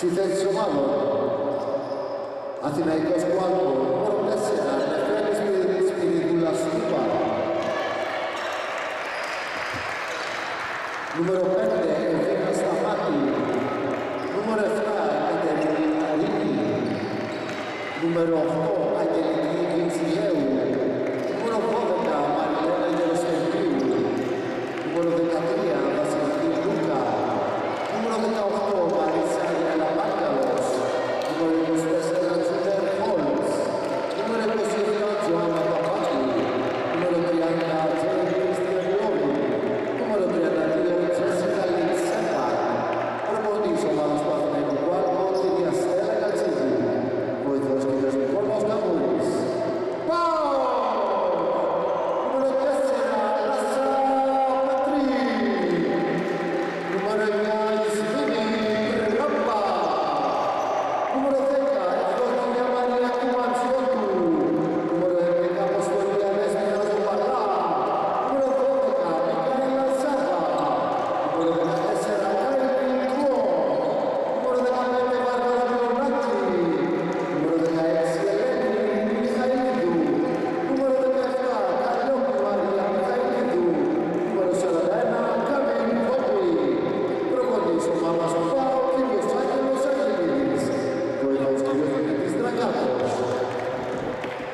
Στη θέση της ομάδων, Αθηναϊκός Κουάλκο, νούμερο 4, Νεφέλης Σπυριδούλας Στούπα. Νούμερο 5, Ευθύνα Σταμάτη. Νούμερο 7, Κατερίνη Αρίνη. Νούμερο 8, Αγγελική Βιντσιζέου. Νούμερο 12, Μαριλένα Γεροστεριού. Νούμερο 13, Βασιλική Λούκα. Νούμερο 18, Μαρίσα Γιαλαμάκαλος. Νούμερο 24, Τζούτερ Χόλς. Νούμερο 22, Τζοάννα Παπάκη. Νούμερο 30, Τζέιν Κριστιανιόλου. Νούμερο 32, Τζέσικα Λιτσέπα. Προπονητής ομάδας του Αθηναϊκού Κουάλκο, κυρία Στέλλα Κατσίδη. Βοηθός κύριος Νικόλαος Καμπούρης. Πάω! Νούμερο 4, Λάσσα Πατρί. Νούμερο 9, Ισβήνη Ραμπά. Νούμερο 10, Ευτόχια Μαρία Κουμαντσιώτου. Νούμερο 11, Αποστολή Ανέστη Ραζοπαλά. Νούμερο 12, Μικαέλα Ζάβα. Νούμερο 14, Κάιλι Κουό. Νούμερο 15, Βάρβαρα Μιονάκη. Νούμερο 16, Ελένη Μιχαηλίδου. Νούμερο 17, Καλιόπη Μαρία Μιχαηλίδου. Νούμερο 41, Καμίλ Βόκουη. Προπονητής ομάδας του ΠΑΟ, κύριος Άγγελος Αγγελίδης. Βοηθός κύριος Δημήτρης Δραγάτος.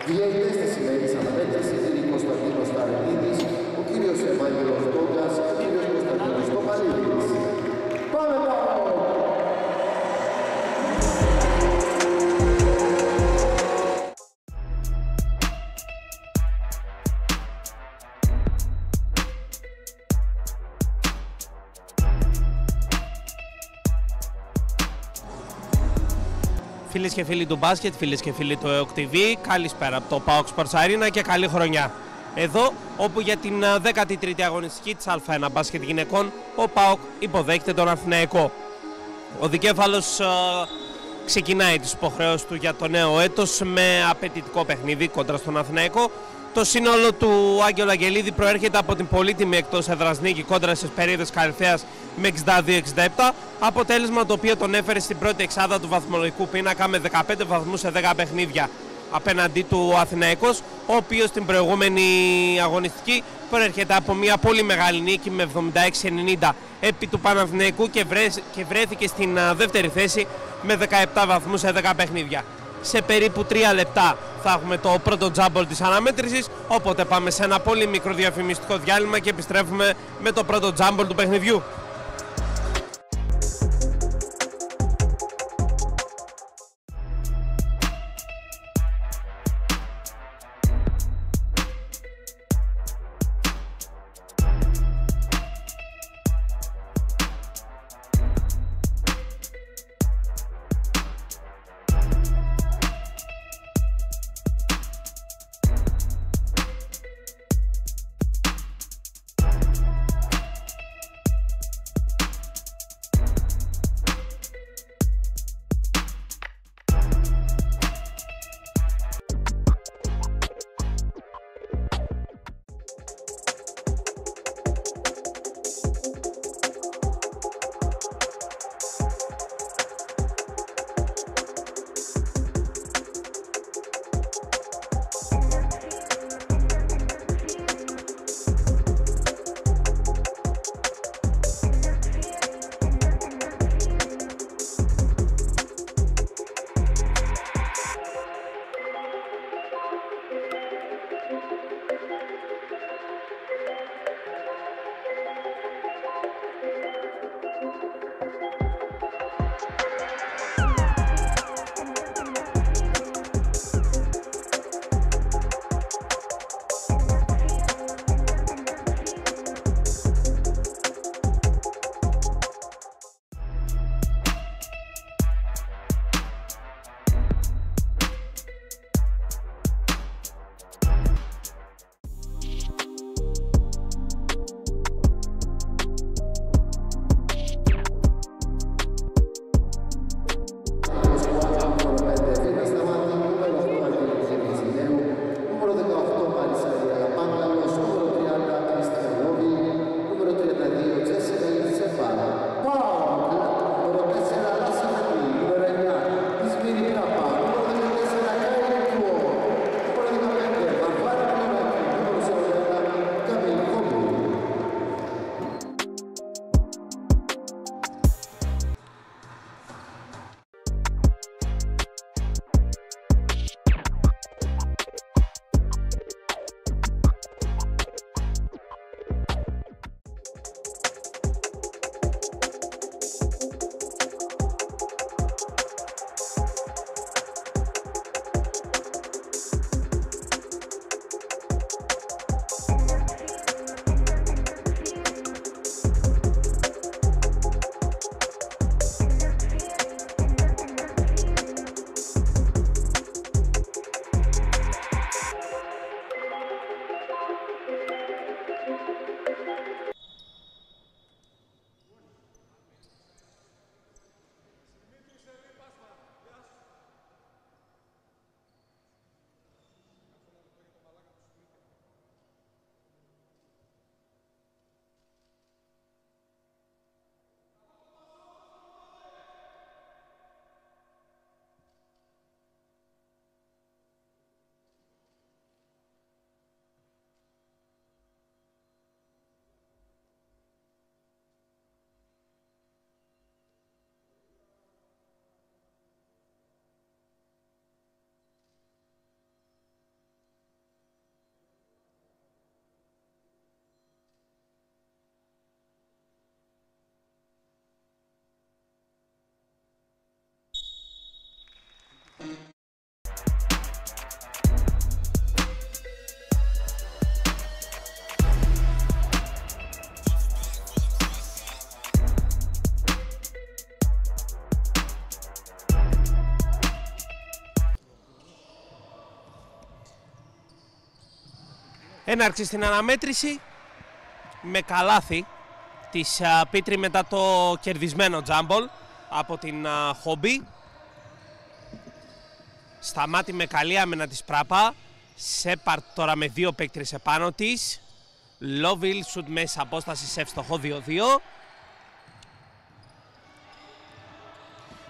Διαιτητές της σημερινής αναμέτρησης είναι ο Κωνσταντίνος Ταρενίδης, ο κύριος Ευάγγελος Τόγκας και ο κύριος Κωνσταντίνος Τομαλίδης. Πάμε ΠΑΟ! Φίλες και φίλοι του μπάσκετ, φίλες και φίλοι του ΕΟΚ TV, καλησπέρα από το ΠΑΟΚ Sports Arena και καλή χρονιά. Εδώ, όπου για την 13η αγωνιστική της Α1 μπάσκετ γυναικών, ο ΠΑΟΚ υποδέχεται τον Αθηναϊκό. Ο δικέφαλος ξεκινάει τις υποχρεώσεις του για το νέο έτος με απαιτητικό παιχνίδι κόντρα στον Αθηναϊκό. Το σύνολο του Άγγελου Αγγελίδη προέρχεται από την πολύτιμη εκτός έδρας νίκη κόντρα στις Περίδες Καλυθέας με 62-67, αποτέλεσμα το οποίο τον έφερε στην πρώτη εξάδα του βαθμολογικού πίνακα με 15 βαθμούς σε 10 παιχνίδια απέναντί του Αθηναϊκός, ο οποίος στην προηγούμενη αγωνιστική προέρχεται από μια πολύ μεγάλη νίκη με 76-90 επί του Παναθηναϊκού και βρέθηκε στην δεύτερη θέση με 17 βαθμούς σε 10 παιχνίδια. Σε περίπου 3 λεπτά θα έχουμε το πρώτο τζάμπολ της αναμέτρησης, οπότε πάμε σε ένα πολύ μικρό διαφημιστικό διάλειμμα και επιστρέφουμε με το πρώτο τζάμπολ του παιχνιδιού. Έναρξη στην αναμέτρηση με καλάθι της Πίτρη μετά το κερδισμένο τζάμπολ από την Χόμπι. Σταμάτη με καλή άμυνα της Πράπα. Σέπαρτ τώρα με 2 παίκτρες επάνω της. Λόβιλ σουτ μέσα απόσταση σε εύστοχο 2-2.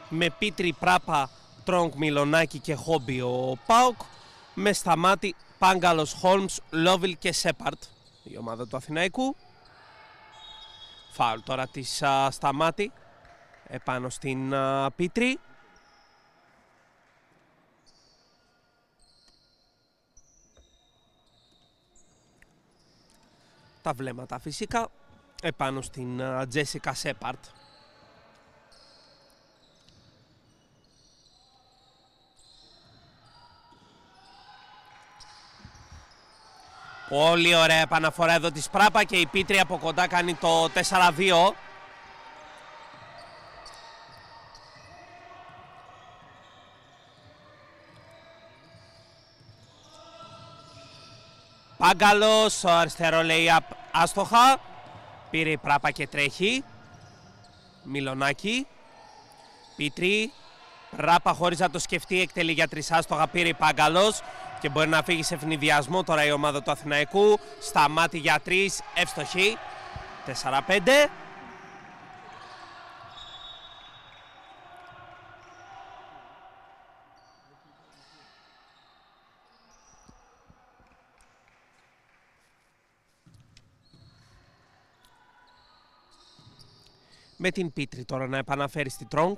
Με Πίτρη, Πράπα, Τρόγκ, Μιλονάκη και Χόμπι ο ΠΑΟΚ. Με Σταμάτη, Πάγκαλος, Χόλμς, Λόβιλ και Σέπαρτ η ομάδα του Αθηναϊκού. Φάουλ τώρα της Σταμάτη επάνω στην Πίτρη. Τα βλέμματα φυσικά επάνω στην Τζέσικα Σέπαρτ. Πολύ ωραία επαναφορά εδώ της Πράπα και η Πίτρη από κοντά κάνει το 4-2. Πάγκαλος, αριστερό lay-up άστοχα. Πήρε η Πράπα και τρέχει. Μιλονάκη. Πίτρη. Πράπα χωρίς να το σκεφτεί εκτελεί για 3 άστοχα. Πήρε η Πάγκαλος και μπορεί να φύγει σε ευνηδιασμό τώρα η ομάδα του Αθηναϊκού. Σταμάτη για 3, εύστοχη. 4-5. Με την Πίτρη τώρα να επαναφέρει στη Τρόγκ.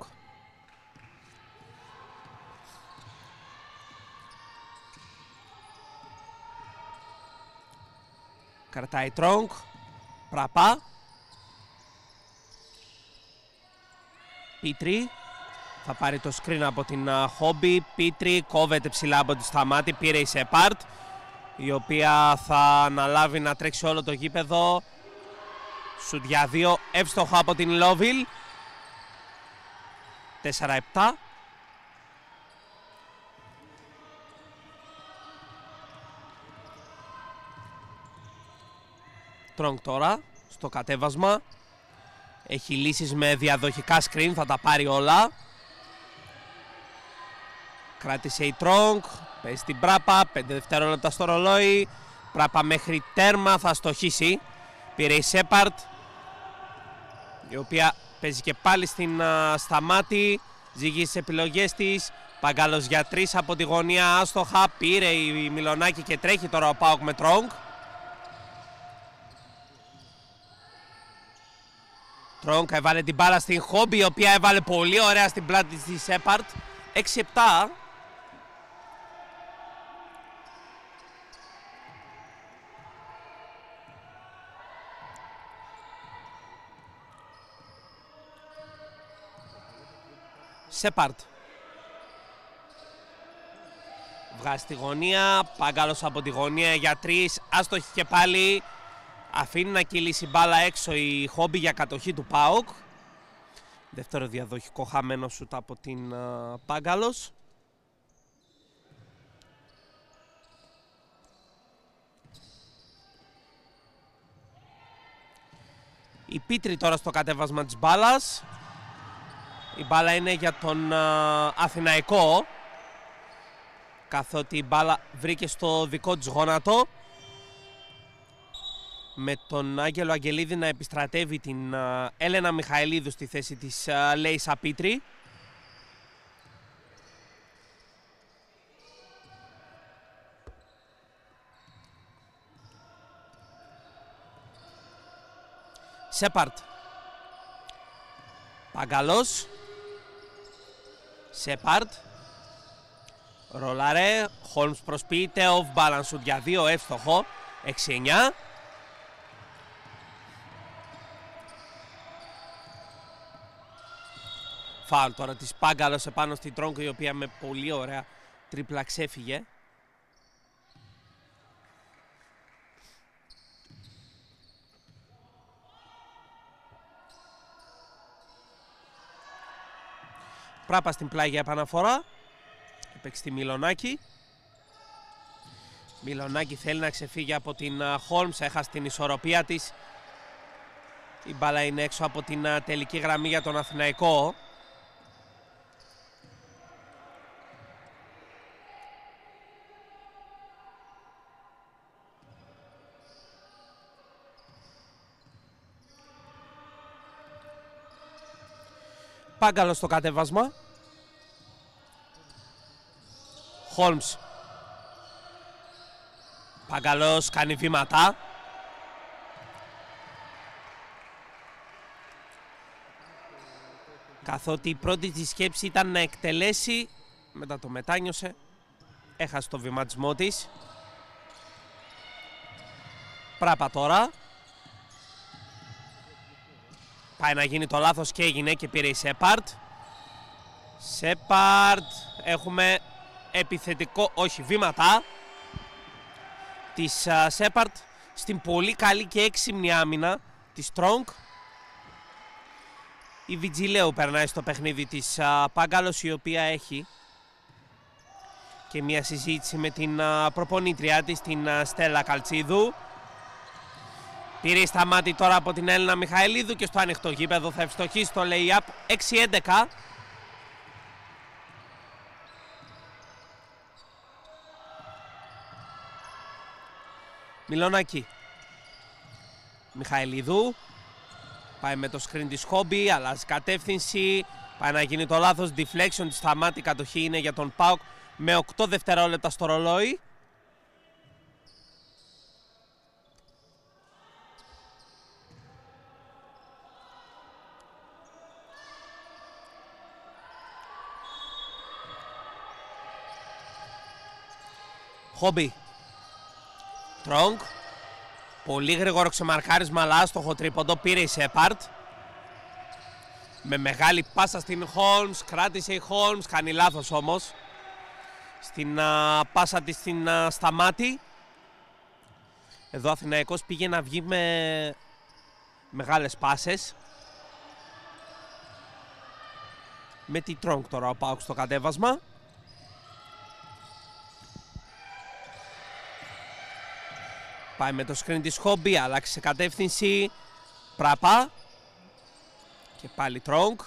Κρατάει Τρόγκ. Πραπά. Πίτρη. Θα πάρει το screen από την Χόμπι. Πίτρη κόβεται ψηλά από τη Σταμάτη. Πήρε η Σεπάρτ, η οποία θα αναλάβει να τρέξει όλο το γήπεδο. Σουτ για 2, εύστοχο από την Λόβιλ. 4-7. Τρόγκ τώρα στο κατέβασμα. Έχει λύσεις με διαδοχικά screen, θα τα πάρει όλα. Κράτησε η Τρόγκ, παίζει την Πράπα, 5 δευτερόλεπτα στο ρολόι. Πράπα μέχρι τέρμα, θα στοχίσει. Πήρε η Σέπαρτ, η οποία παίζει και πάλι στην Σταμάτη. Ζυγίζει τις επιλογές της. Παγκάλος για 3 από τη γωνία, άστοχα. Πήρε η Μιλονάκη και τρέχει τώρα ο ΠΑΟΚ με Τρόγκ. Τρόγκ έβαλε την μπάλα στην Χόμπι, η οποία έβαλε πολύ ωραία στην πλάτη της Σέπαρτ. 6-7. Σέπαρτ. Βγάζει τη γωνία, Πάγκαλος από τη γωνία για 3, άστοχη και πάλι. Αφήνει να κυλήσει μπάλα έξω η Χόμπι για κατοχή του ΠΑΟΚ. Δεύτερο διαδοχικό χαμένο σουτ από την Πάγκαλος. Η Πίτρη τώρα στο κατέβασμα της μπάλας. Η μπάλα είναι για τον Αθηναϊκό, καθότι η μπάλα βρήκε στο δικό της γόνατο. Με τον Άγγελο Αγγελίδη να επιστρατεύει την Έλενα Μιχαηλίδου στη θέση της Λέισα Πίτρη. Σέπαρτ. Πάγκαλος. Σέπαρτ. Ρολάρε. Χόλμς προσποιείται. Off balance shoot για 2, εύστοχο. 6-9. Φάουλ τώρα της Πάγκαλος επάνω στην Τρόγκ, η οποία με πολύ ωραία τρίπλα ξέφυγε. Πράπα στην πλάγια επαναφορά. Έπαιξε τη Μιλονάκη. Μιλονάκη θέλει να ξεφύγει από την Χόλμς, έχασε την ισορροπία της. Η μπάλα είναι έξω από την τελική γραμμή για τον Αθηναϊκό. Πάγκαλος στο κατέβασμα. Χόλμς. Πάγκαλος κάνει βήματα. Καθότι η πρώτη της σκέψη ήταν να εκτελέσει, μετά το μετάνιωσε, έχασε το βηματισμό της. Πράπα τώρα. Πάει να γίνει το λάθος και έγινε και πήρε η Σέπαρτ. Σέπαρτ, έχουμε επιθετικό, όχι βήματα της Σέπαρτ στην πολύ καλή και έξυπνη άμυνα της Strong. Η Βιτζιλέου περνάει στο παιχνίδι της Πάγκαλος, η οποία έχει και μια συζήτηση με την προπονήτριά της, την Στέλλα Καλτσίδου. Πήρε σταμάτη τώρα από την Έλληνα Μιχαηλίδου και στο ανοιχτό γήπεδο θα ευστοχίσει το lay-up. 6-11. Μιλονάκη. Μιχαηλίδου. Πάει με το screen της Χόμπι, αλλάζει κατεύθυνση. Πάει να γίνει το λάθος. Deflection της σταμάτη. Κατοχή είναι για τον ΠΑΟΚ με 8 δευτερόλεπτα στο ρολόι. Χόμπι. Τρόγκ. Πολύ γρήγορο ξεμαρκάρισμα, αλλά άστοχο τρίποντο. Πήρε η Σέπαρτ. Με μεγάλη πάσα στην Χόλμς. Κράτησε η Χόλμς. Κάνει λάθος όμως στην πάσα της στην σταμάτη. Εδώ ο Αθηναϊκός πήγε να βγει με μεγάλες πάσες. Με τη Τρόγκ τώρα ο ΠΑΟΚ στο κατέβασμα. Πάει με το screen της Χόμπι, αλλάξει κατεύθυνση. Πράπα. Και πάλι Τρόγκ.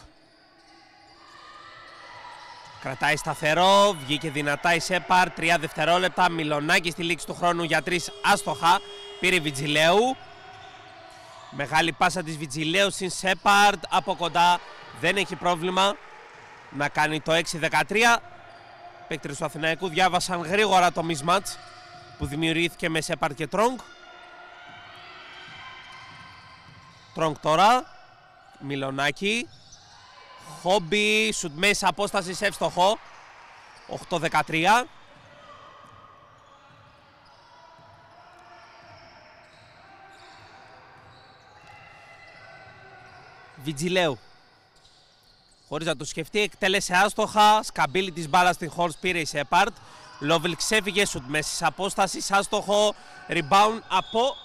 Κρατάει σταθερό, βγήκε δυνατά η Σέπαρ. 3 δευτερόλεπτα, Μιλονάκη στη λήξη του χρόνου για 3 άστοχα. Πήρε Βιτζιλέου. Μεγάλη πάσα της Βιτζιλέου στην Σέπαρτ. Από κοντά δεν έχει πρόβλημα να κάνει το 6-13. Παίκτες του Αθηναϊκού διάβασαν γρήγορα το mismatch που δημιουργήθηκε με Σέπαρτ και Τρόγκ. Τρόγκ τώρα. Μιλονάκη. Χόμπι. Σουτ μέσα απόσταση εύστοχο. 8-13. Βιτζιλέου. Χωρίς να το σκεφτεί, εκτέλεσε άστοχα. Σκαμπίλη της μπάλας στην Χόλμς, πήρε η Σέπαρτ. Λόβιλ ξέφυγε, σουτ μέσης απόστασης, άστοχο. Rebound από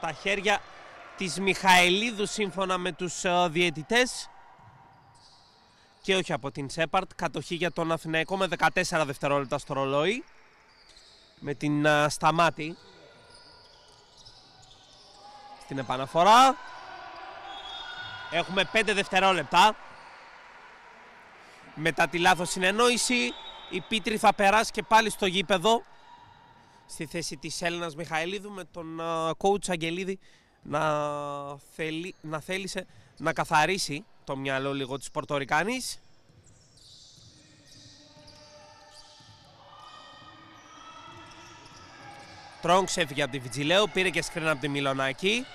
τα χέρια της Μιχαηλίδου σύμφωνα με τους διαιτητές. Και όχι από την Σέπαρτ. Κατοχή για τον Αθηναϊκό με 14 δευτερόλεπτα στο ρολόι. Με την σταμάτη στην επαναφορά. Έχουμε 5 δευτερόλεπτα. Μετά τη λάθος συνεννόηση, η Πίτρη θα περάσει και πάλι στο γήπεδο στη θέση της Έλληνας Μιχαηλίδου, με τον coach Αγγελίδη να θέλησε να καθαρίσει το μυαλό λίγο της Πορτορικάνης. Τρόγκ έφυγε από τη Βιτζιλέου, πήρε και σκριν από τη Μιλονάκη.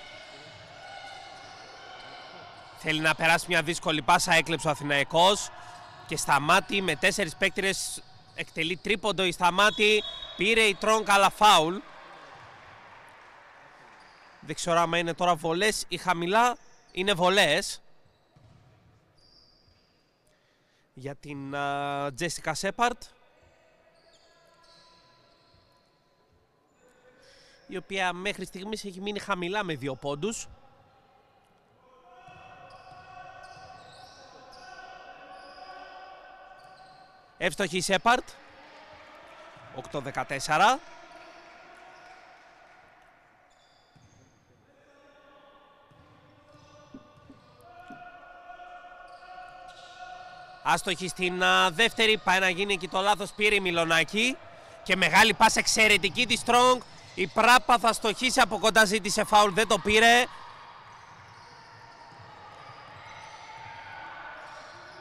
Θέλει να περάσει μια δύσκολη πάσα, έκλεψε ο Αθηναϊκός και σταμάτη με 4 παίκτες, εκτελεί τρίποντο η σταμάτη, πήρε η Τρόγκ αλλά φάουλ. Δεν ξέρω άμα είναι τώρα βολές ή χαμηλά, είναι βολές για την Τζέσικα Σέπαρτ, η οποία μέχρι στιγμής έχει μείνει χαμηλά με 2 πόντους. Εύστοχη η Σέπαρτ. 8-14. Άστοχη στην δεύτερη, πάει να γίνει εκεί το λάθος, πήρε η Μιλονάκη. Και μεγάλη πάσα εξαιρετική τη Strong. Η Πράπα θα στοχίσει από κοντά, ζήτησε φάουλ, δεν το πήρε.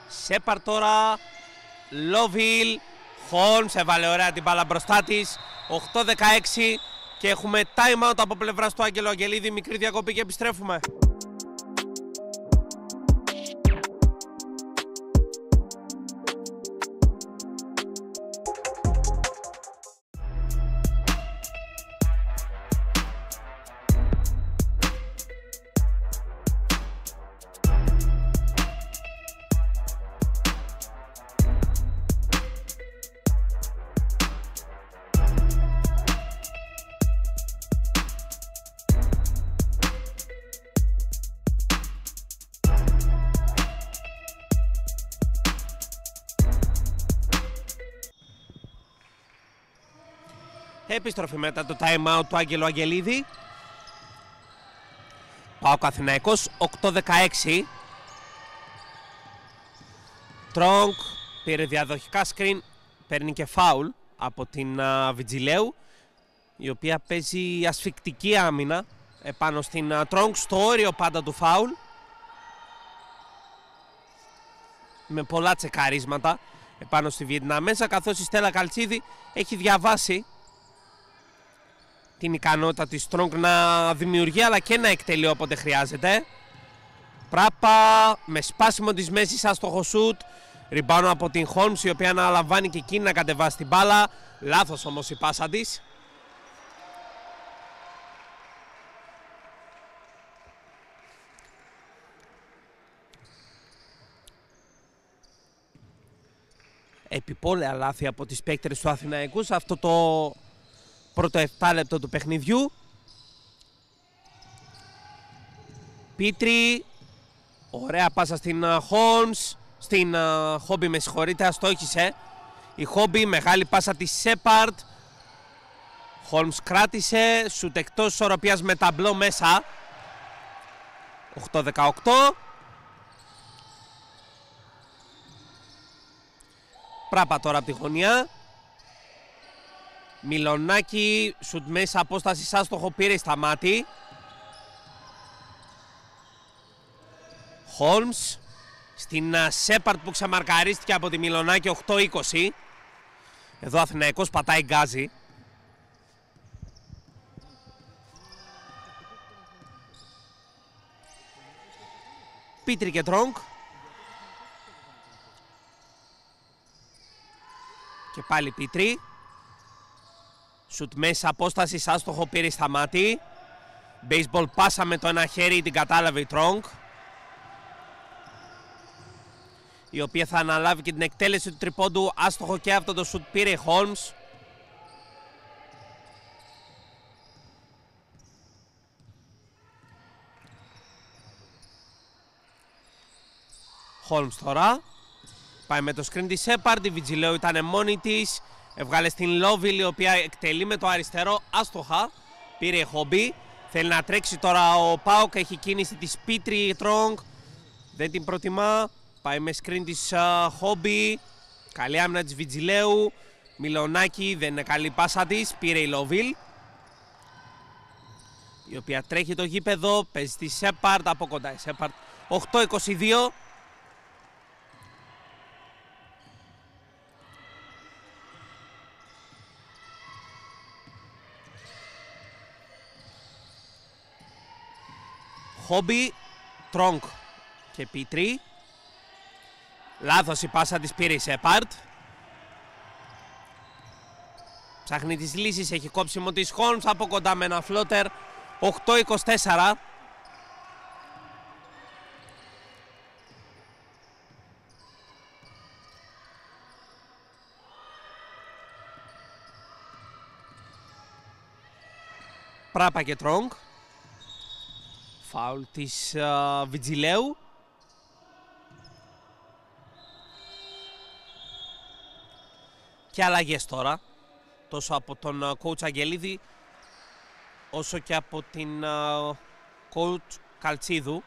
Σέπαρ τώρα, Λόβιλ, Χόλμς έβαλε ωραία την μπάλα μπροστά της. 8-16 και έχουμε time out από πλευράς του Άγγελου Αγγελίδη. Μικρή διακοπή και επιστρέφουμε. Επιστροφή μετά το time out του Άγγελου Αγγελίδη. ΠΑΟΚ Αθηναϊκός 8-16. Τρόγκ πήρε διαδοχικά screen, παίρνει και φάουλ από την Βιτζιλέου, η οποία παίζει ασφικτική άμυνα επάνω στην Τρόγκ, στο όριο πάντα του φάουλ, με πολλά τσεκαρίσματα επάνω στη Βιετναμέζα, καθώς η Στέλλα Καλτσίδη έχει διαβάσει την ικανότητα της Strong να δημιουργεί αλλά και να εκτελεί όποτε χρειάζεται. Πράπα με σπάσιμο της μέσης, άστοχο σουτ, ριμπάνω από την Holmes, η οποία αναλαμβάνει και εκείνη να κατεβάσει την μπάλα. Λάθος όμως η πάσα της. Επιπόλαια λάθη από τις παίκτρες του Αθηναϊκού σε αυτό το πρώτο 7 λεπτό του παιχνιδιού. Πίτρη, ωραία πάσα στην Holmes, στην Χόμπι, με συγχωρείτε, αστόχησε η Χόμπι, μεγάλη πάσα της Σέπαρτ. Holmes κράτησε, σουτ εκτός ισορροπίας με ταμπλό μέσα. 8-18. Πράπα τώρα από τη γωνία. Μιλονάκη, σουτ μέσα απόσταση, άστοχο, πήρε στα μάτι. Holmes στην Σέπαρτ που ξεμαρκαρίστηκε από τη Μιλονάκη. 8-20. Εδώ ο Αθηναϊκός πατάει γκάζι. Πίτρη και Τρόγκ. Και πάλι Πίτρη. Σουτ μέσα απόσταση, άστοχο, πήρε στα μάτι. Baseball πάσα με το ένα χέρι, την κατάλαβε η Τρόγκ, η οποία θα αναλάβει και την εκτέλεση του τριπόντου. Άστοχο και αυτό το σουτ, πήρε η Holmes. Holmes τώρα πάει με το screen της Σέπαρντ. Η Βιτζιλέου ήταν μόνη της, έβγαλε στην Λόβιλ, η οποία εκτελεί με το αριστερό, άστοχα, πήρε η Χόμπι. Θέλει να τρέξει τώρα ο ΠΑΟΚ, έχει κίνηση της Πίτρη, Τρόγκ δεν την προτιμά, πάει με screen της Χόμπι. Καλή άμυνα της Βιτζιλέου. Μιλονάκη, δεν είναι καλή πάσα της, πήρε η Λόβιλ, η οποία τρέχει το γήπεδο, παίζει τη Σέπαρτ από κοντά η Σέπαρτ. 8-22. Χόμπι, Τρόγκ και Πίτρη. Λάθος η πάσα της, πήρε η Σέπαρτ. Ψάχνει τις λύσεις, έχει κόψιμο της Holmes από κοντά με ένα φλότερ. 8-24. Πράπα και Τρόγκ. Φάουλ της Βιτζιλέου. Και αλλαγές τώρα, τόσο από τον coach Αγγελίδη όσο και από την coach Καλτσίδου.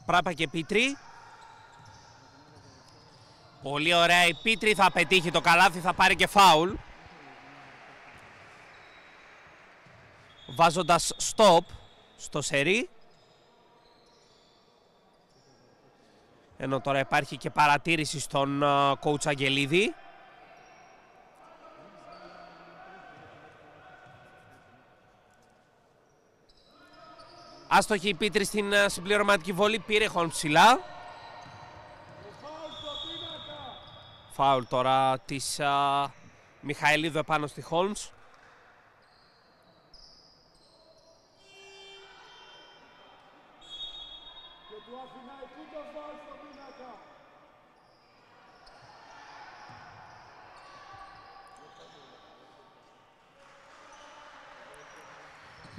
Πράπα και Πίτρη. Πολύ ωραία η Πίτρη, θα πετύχει το καλάθι, θα πάρει και φάουλ. Βάζοντας stop στο σερί. Ενώ τώρα υπάρχει και παρατήρηση στον coach Αγγελίδη. Άστοχη η Πίτρη στην συμπληρωματική βολή, πήρε Χόλμς ψηλά. Φάουλ τώρα της Μιχαηλίδου επάνω στη Χόλμς.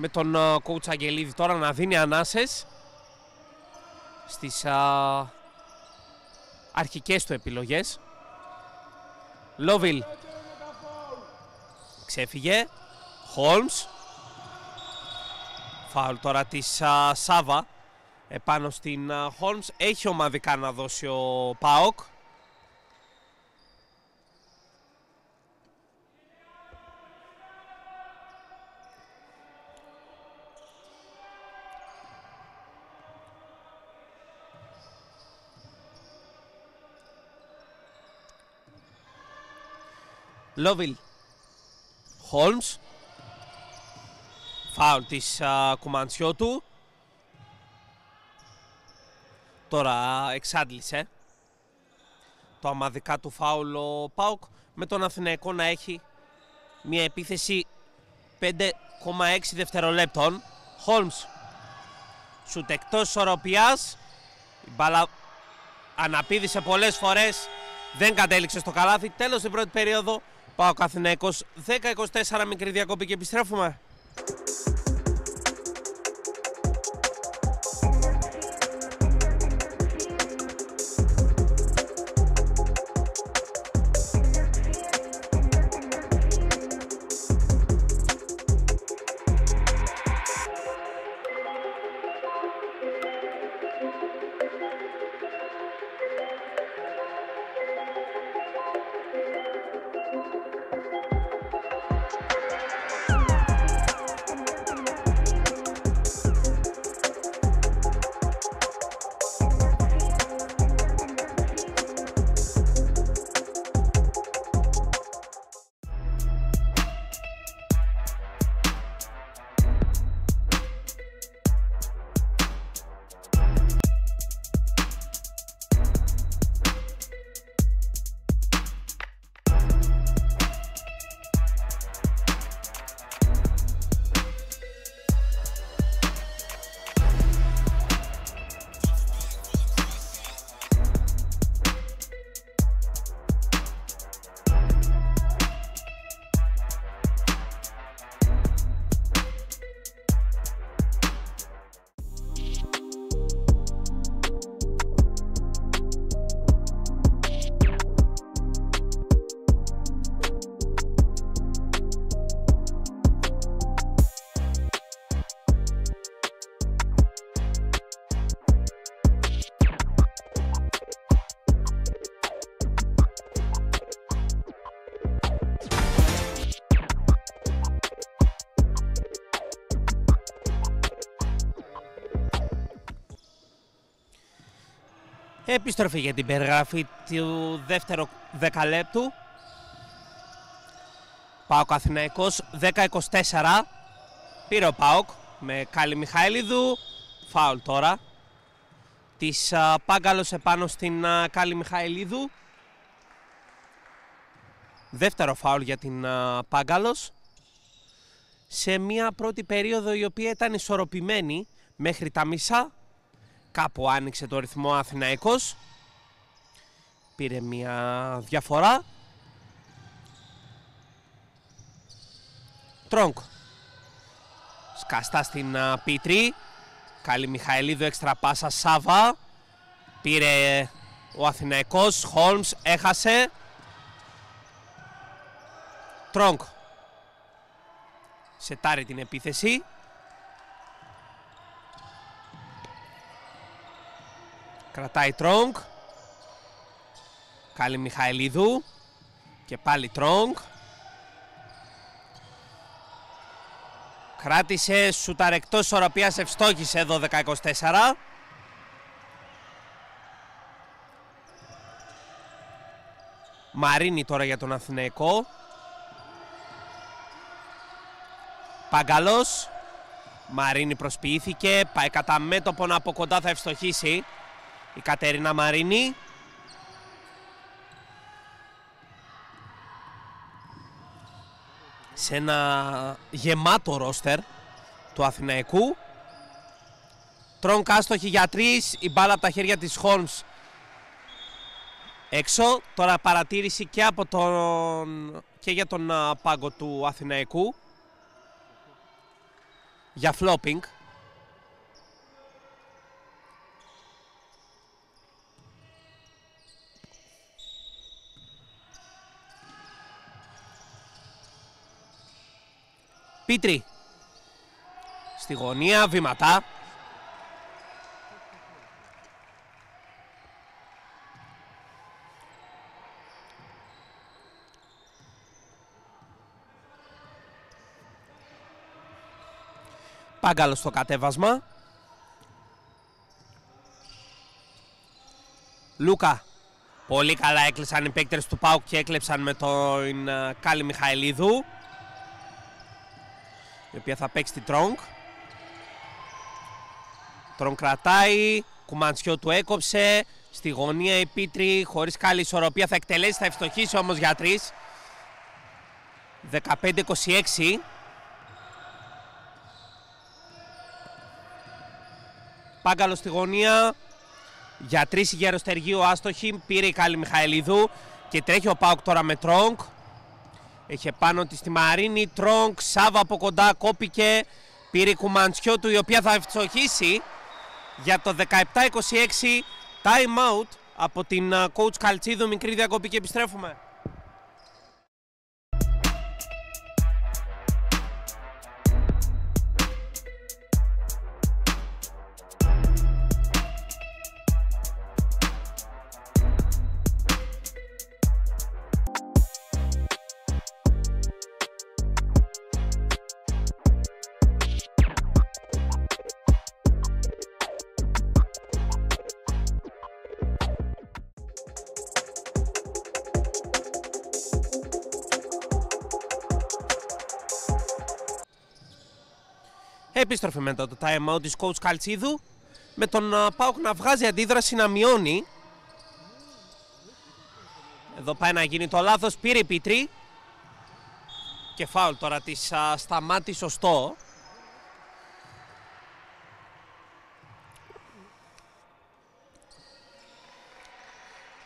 Με τον coach Αγγελίδη τώρα να δίνει ανάσες στις αρχικές του επιλογές. Λόβιλ ξέφυγε. Χόλμς. Φάουλ τώρα της Σάβα επάνω στην Χόλμς. Έχει ομαδικά να δώσει ο ΠΑΟΚ. Λόβιλ. Χόλμς. Φάουλ της Κουμαντσιώτου. Τώρα εξάντλησε το αμαδικά του φάουλ ο ΠΑΟΚ, με τον Αθηναϊκό να έχει μια επίθεση 5,6 δευτερολέπτων. Χόλμς. Σουτ εκτός ισορροπίας. Η μπάλα αναπήδησε πολλές φορές. Δεν κατέληξε στο καλάθι. Τέλος στην πρώτη περίοδο. ΠΑΟΚ Αθηναϊκός 10-24, μικρή διακοπή και επιστρέφουμε. Επιστροφή για την περιγραφή του δεύτερου δεκαλέπτου. ΠΑΟΚ Αθηναϊκός 10-24. Πήρε ο ΠΑΟΚ με Κάλλη Μιχαηλίδου. Φάουλ τώρα της Πάγκαλος επάνω στην Κάλλη Μιχαηλίδου. Δεύτερο φάουλ για την Πάγκαλος σε μια πρώτη περίοδο η οποία ήταν ισορροπημένη μέχρι τα μισά. Κάπου άνοιξε το ρυθμό Αθηναϊκός. Πήρε μια διαφορά. Τρόγκ. Σκαστά στην Πίτρη. Κάλλη Μιχαηλίδου, έξτρα πάσα Σάβα. Πήρε ο Αθηναϊκός. Χόλμς έχασε. Τρόγκ. Σετάρει την επίθεση. Κρατάει Τρόγκ. Καλή Μιχαηλίδου. Και πάλι Τρόγκ. Κράτησε, σούταρ εκτός ισορροπίας, ευστόχησε 12-24. Μαρίνη τώρα για τον Αθηναϊκό. Πάγκαλος. Μαρίνη προσποιήθηκε, πάει κατά μέτωπον, από κοντά θα ευστοχίσει η Κατερίνα Μαρίνη. Σε ένα γεμάτο ρόστερ του Αθηναϊκού. Τρόγκ άστοχη για 3, η μπάλα από τα χέρια της Χόλμς έξω. Τώρα παρατήρηση και, και για τον πάγκο του Αθηναϊκού για φλόπινγκ. Πίτρη στη γωνία, βήματα. Πάγκαλο στο κατέβασμα. Λούκα. Πολύ καλά έκλεισαν οι παίκτες του ΠΑΟΚ και έκλεψαν με τον Κάλλη Μιχαηλίδου, η οποία θα παίξει την Τρόγκ. Τρόγκ κρατάει, Κουμαντσιό του έκοψε, στη γωνία η Πίτρη χωρίς καλή ισορροπία, θα εκτελέσει, θα ευστοχίσει όμως για 3. 15-26. Πάγκαλο στη γωνία, για 3 η Γεροστεργίου άστοχη, πήρε η Κάλλη Μιχαηλίδου και τρέχει ο ΠΑΟΚ τώρα με Τρόγκ. Έχει πάνω της τη Μαρίνη, Τρόγκ, Σάβα από κοντά, κόπηκε, πήρε η Κουμαντσιό του, η οποία θα ευστοχίσει για το 17-26. Time out από την coach Καλτσίδου, μικρή διακοπή και επιστρέφουμε. Επίστροφη μετά το time out της coach Καλτσίδου, με τον ΠΑΟΚ να βγάζει αντίδραση, να μειώνει. Εδώ πάει να γίνει το λάθος, πήρε η Πίτρη και φάουλ τώρα της Σταμάτη, σωστό.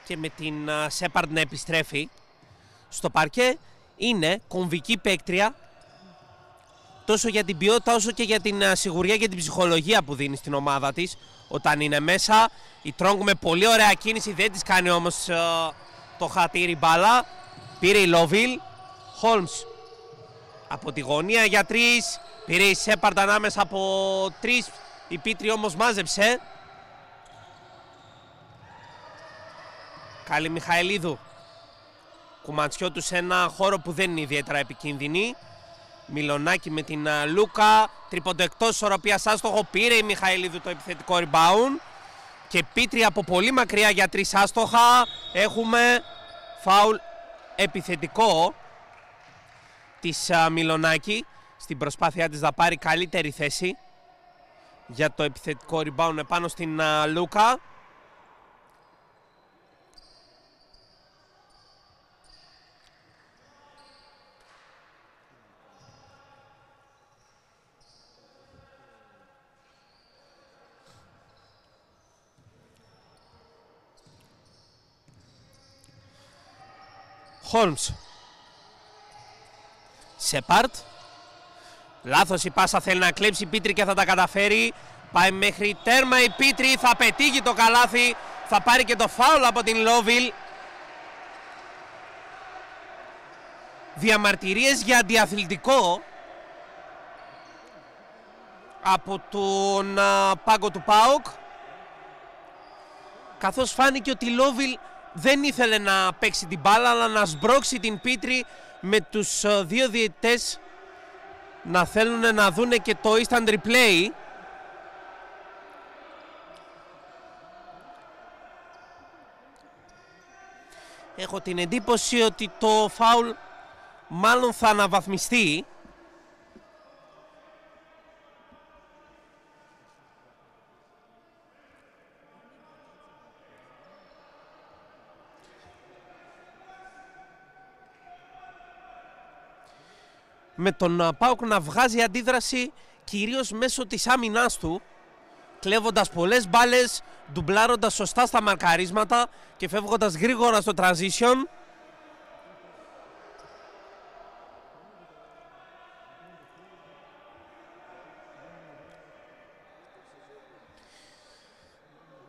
Και με την Σέπαρντ να επιστρέφει στο παρκέ. Είναι κομβική παίκτρια, τόσο για την ποιότητα όσο και για την σιγουριά και την ψυχολογία που δίνει στην ομάδα της όταν είναι μέσα. Η Τρόγκ με πολύ ωραία κίνηση, δεν της κάνει όμως το χατήρι μπάλα. Πήρε η Λόβιλ. Χόλμς από τη γωνία για 3, πήρε η Σέπαρντ ανάμεσα από 3, η Πίτρη όμως μάζεψε. Καλή Μιχαηλίδου. Κουμαντσιό του σε ένα χώρο που δεν είναι ιδιαίτερα επικίνδυνη. Μιλονάκι με την Λούκα, τρίποντο εκτός ισορροπίας, άστοχο, πήρε η Μιχαηλίδου το επιθετικό rebound και Πίτρη από πολύ μακριά για 3 άστοχα. Έχουμε φάουλ επιθετικό της Μιλονάκι στην προσπάθειά της να πάρει καλύτερη θέση για το επιθετικό rebound επάνω στην Λούκα. Χόλμς. Σέπαρτ. Λάθος η πάσα, θέλει να κλέψει η Πίτρη και θα τα καταφέρει. Πάει μέχρι τέρμα η Πίτρη, θα πετύχει το καλάθι, θα πάρει και το φάουλ από την Λόβιλ. Διαμαρτυρίες για αντιαθλητικό από τον πάγκο του ΠΑΟΚ. καθώς φάνηκε ότι η Λόβιλ δεν ήθελε να παίξει την μπάλα, αλλά να σμπρώξει την Πίτρη, με τους δύο διαιτητές να θέλουν να δούνε και το instant replay. Έχω την εντύπωση ότι το φάουλ μάλλον θα αναβαθμιστεί. Με τον ΠΑΟΚ να βγάζει αντίδραση κυρίως μέσω της άμυνάς του, κλέβοντας πολλές μπάλες, ντουμπλάροντας σωστά στα μαρκαρίσματα και φεύγοντας γρήγορα στο transition.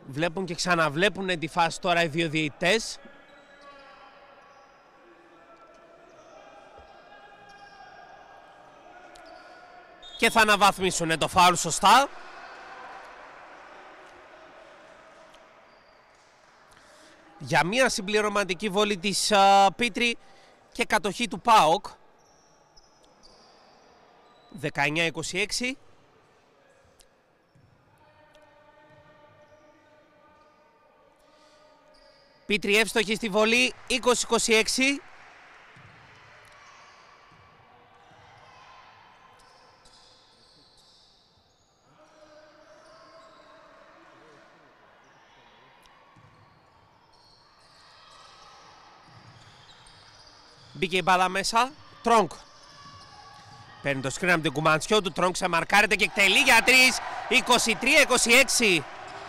Βλέπουν και ξαναβλέπουν τη φάση τώρα οι δύο διαιτητές. Και θα αναβαθμίσουν το φάουλ σωστά. Για μια συμπληρωματική βολή της Πίτρη και κατοχή του ΠΑΟΚ. 19-26. Πίτρη εύστοχη στη βολή, 20-26. Μπήκε η μπάλα μέσα, Τρόγκ. Παίρνει το σκριν από την Κουμαντσιό του, Τρόγκ σε μαρκάρεται και εκτελεί για 3, 23-26.